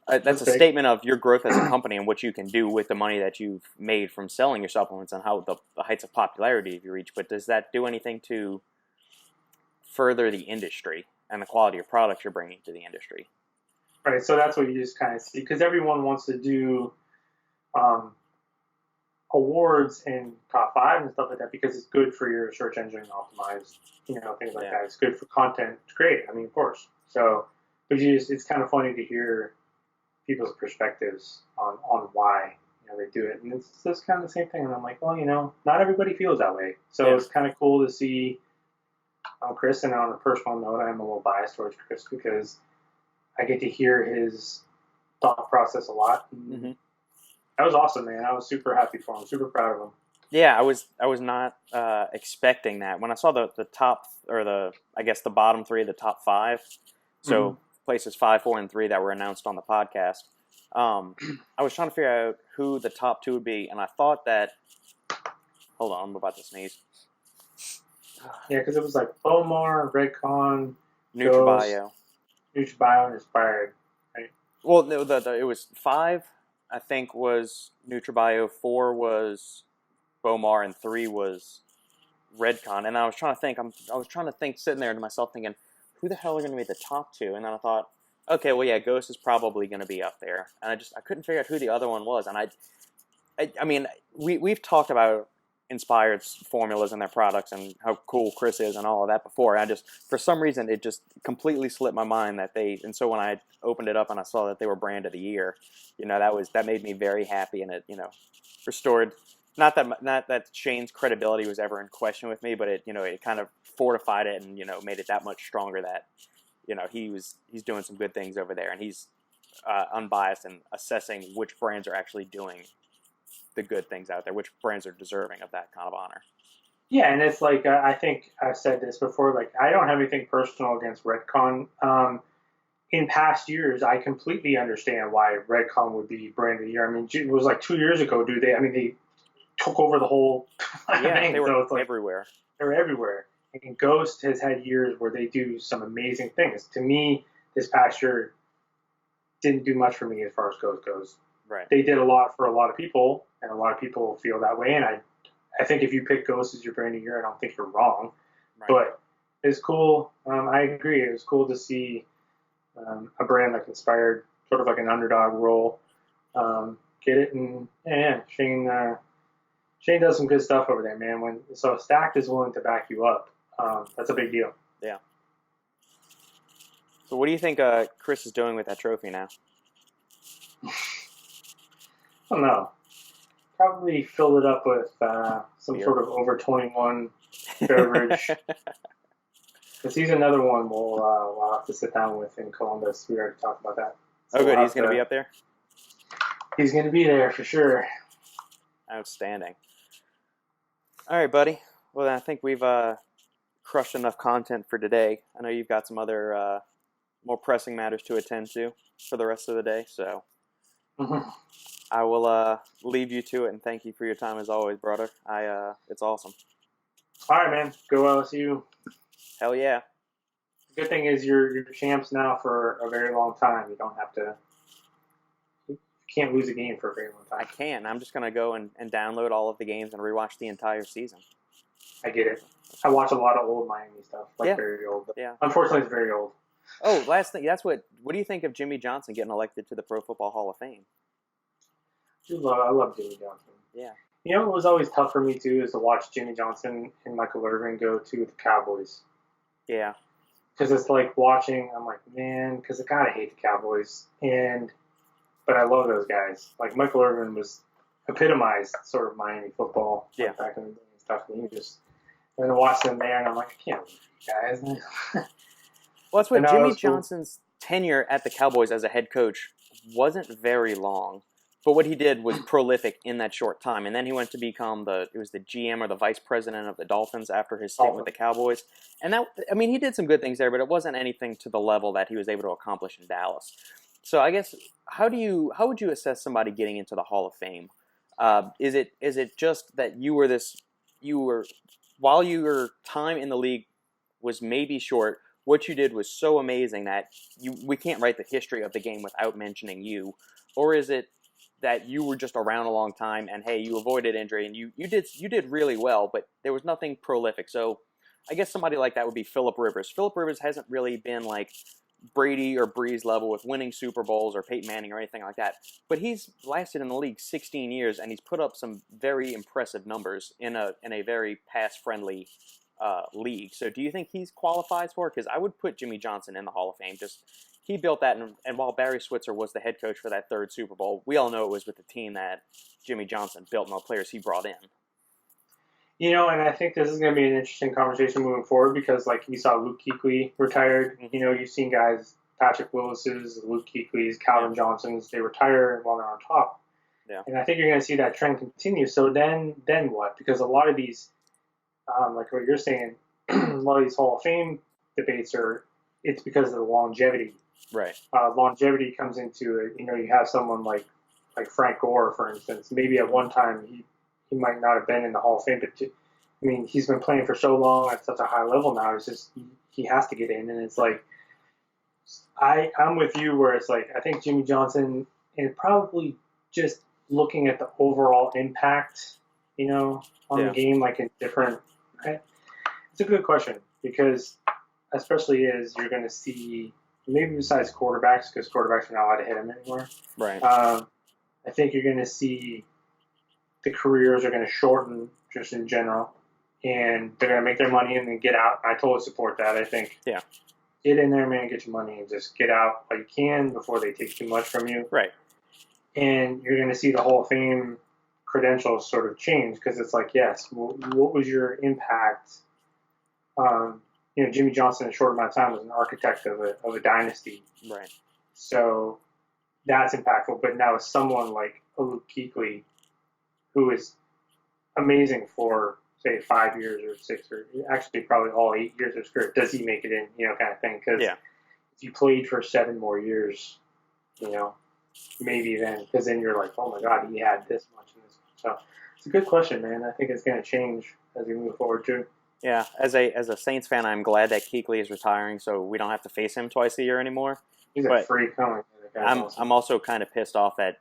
that's a statement of your growth as a company and what you can do with the money that you've made from selling your supplements and how the heights of popularity you reach. But does that do anything to further the industry and the quality of products you're bringing to the industry? Right. So that's what you just kind of see, because everyone wants to do awards in top five and stuff like that because it's good for your search engine optimized, things like Yeah. that. It's good for content to create. I mean, of course. So, but it's kind of funny to hear people's perspectives on why they do it, and it's just kind of the same thing. And I'm like, well, not everybody feels that way. So it's kind of cool to see Chris. And on a personal note, I'm a little biased towards Chris because I get to hear his thought process a lot. Mm-hmm. That was awesome, man. I was super happy for him. Super proud of him. Yeah, I was not expecting that. When I saw the top, or the bottom three of the top five, so places 5, 4, and 3 that were announced on the podcast, I was trying to figure out who the top 2 would be, and I thought that. Hold on, I'm about to sneeze. Yeah, because it was like Omar, Redcon, NutraBio, and Inspired. Right? Well, no, it was 5. I think was NutraBio, 4 was Bomar, and 3 was Redcon. And I was trying to think, sitting there to myself, thinking, who the hell are going to be the top 2? And then I thought, okay, well, yeah, Ghost is probably going to be up there. And I couldn't figure out who the other one was. And I mean, we've talked about Inspired's formulas and their products and how cool Chris is and all of that before. For some reason, it just completely slipped my mind and so when I opened it up and I saw that they were brand of the year, that made me very happy, and it, restored, not that Shane's credibility was ever in question with me, but it kind of fortified it and, made it that much stronger that, he's doing some good things over there, and he's unbiased in assessing which brands are actually doing the good things out there, which brands are deserving of that kind of honor. Yeah, and it's like, I think I've said this before, like, I don't have anything personal against Redcon. In past years, I completely understand why Redcon would be brand of the year. I mean, it was like 2 years ago, they took over the whole thing. They were so it's like, everywhere. They're everywhere. And Ghost has had years where they do some amazing things. To me, this past year didn't do much for me as far as Ghost goes. Right. They did a lot for a lot of people, and a lot of people feel that way. And I think if you pick Ghost as your brand of year, I don't think you're wrong. Right. But it's cool. I agree. It was cool to see a brand like Inspired, sort of like an underdog role, get it. And yeah, Shane does some good stuff over there, man. So Stacked is willing to back you up. That's a big deal. Yeah. So what do you think Chris is doing with that trophy now? I don't know. Probably filled it up with some beer. Sort of over 21 beverage. Because he's another one we'll have to sit down with in Columbus. We already talked about that. So good. He's going to be up there? He's going to be there for sure. Outstanding. All right, buddy. Well, I think we've crushed enough content for today. I know you've got some other more pressing matters to attend to for the rest of the day, so I will leave you to it, and thank you for your time as always, brother. It's awesome. All right, man. Go LSU. Hell yeah. The good thing is you're champs now for a very long time. You don't have to. You can't lose a game for a very long time. I can. I'm just gonna go and download all of the games and rewatch the entire season. I get it. I watch a lot of old Miami stuff, very old. But yeah. Unfortunately, it's very old. Oh, last thing. What do you think of Jimmy Johnson getting elected to the Pro Football Hall of Fame? I love Jimmy Johnson. Yeah. You know what was always tough for me too is to watch Jimmy Johnson and Michael Irvin go to the Cowboys. Yeah. Because it's like watching. I'm like, man, because I kind of hate the Cowboys, but I love those guys. Like Michael Irvin was epitomized sort of Miami football back in the day and stuff. And then I watch them there, and I'm like, I can't believe you guys. Well, that's what Jimmy Johnson's tenure at the Cowboys as a head coach wasn't very long. But what he did was prolific in that short time. And then he went to become the GM or the vice president of the Dolphins after his stint with the Cowboys. And he did some good things there, but it wasn't anything to the level that he was able to accomplish in Dallas. So I guess, how would you assess somebody getting into the Hall of Fame? Is it just that while your time in the league was maybe short, what you did was so amazing that we can't write the history of the game without mentioning you? Or is it that you were just around a long time and, hey, you avoided injury and you did really well, but there was nothing prolific? So I guess somebody like that would be Phillip Rivers. Phillip Rivers hasn't really been like Brady or Breeze level with winning Super Bowls or Peyton Manning or anything like that. But he's lasted in the league 16 years, and he's put up some very impressive numbers in a very pass-friendly league. So do you think he qualifies for it? Because I would put Jimmy Johnson in the Hall of Fame. Just he built that, and while Barry Switzer was the head coach for that third Super Bowl, we all know it was with the team that Jimmy Johnson built and the players he brought in. You know, and I think this is going to be an interesting conversation moving forward because, like, you saw Luke Kuechly retired. You know, you've seen guys, Patrick Willis's, Luke Kuechly's, Calvin Johnson's, they retire while they're on top. Yeah. And I think you're going to see that trend continue. So then what? Because a lot of these, like what you're saying, a lot of these Hall of Fame debates it's because of the longevity. Right. Longevity comes into it. You know, you have someone like Frank Gore, for instance. Maybe at one time he might not have been in the Hall of Fame, but I mean, he's been playing for so long at such a high level now. It's just he has to get in, and it's like I'm with you where it's like I think Jimmy Johnson, and probably just looking at the overall impact, you know, on the game, like in different. It's a good question because especially as you're going to see maybe besides quarterbacks because quarterbacks are not allowed to hit him anymore. Right. I think you're going to see the careers are going to shorten just in general, and they're going to make their money and then get out. I totally support that. I think get in there, man, get your money, and just get out while you can before they take too much from you. Right. And you're going to see the Hall of Fame credentials sort of change because it's like, yes, what was your impact? You know, Jimmy Johnson in a short amount of time was an architect of a dynasty. Right. So that's impactful. But now someone like Luke Kuechly, who is amazing for, say, 5 years or 6 or actually probably all 8 years of his career. Does he make it in, you know, kind of thing? Because if you played for 7 more years, you know, maybe then, because then you're like, oh my God, he had this much and this much. So it's a good question, man. I think it's going to change as we move forward too. Yeah, as a Saints fan, I'm glad that Kuechly is retiring, so we don't have to face him twice a year anymore. He's a freak. I'm also kind of pissed off that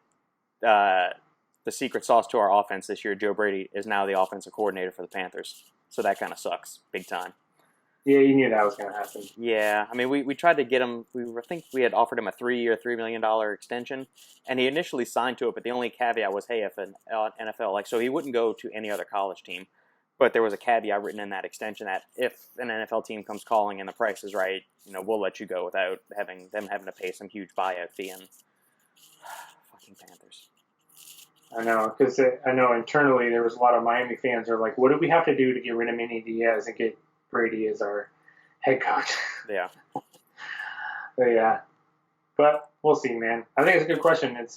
the secret sauce to our offense this year, Joe Brady, is now the offensive coordinator for the Panthers. So that kind of sucks, big time. Yeah, you knew that was going to happen. Yeah, I mean, we tried to get him. I think we had offered him a 3-year, $3 million extension, and he initially signed to it. But the only caveat was, hey, if an NFL, so he wouldn't go to any other college team. But there was a caveat written in that extension that if an NFL team comes calling and the price is right, you know, we'll let you go without having to pay some huge buyout fee. And fucking Panthers. I know, because I know internally there was a lot of Miami fans who are like, what do we have to do to get rid of Manny Diaz and get Brady as our head coach? Yeah. But we'll see, man. I think it's a good question. It's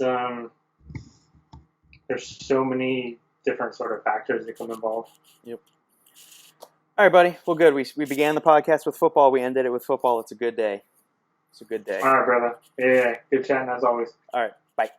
there's so many different sort of factors that come involved. Yep. All right, buddy. Well, good. We began the podcast with football. We ended it with football. It's a good day. It's a good day. All right, brother. Yeah, good chatting as always. All right. Bye.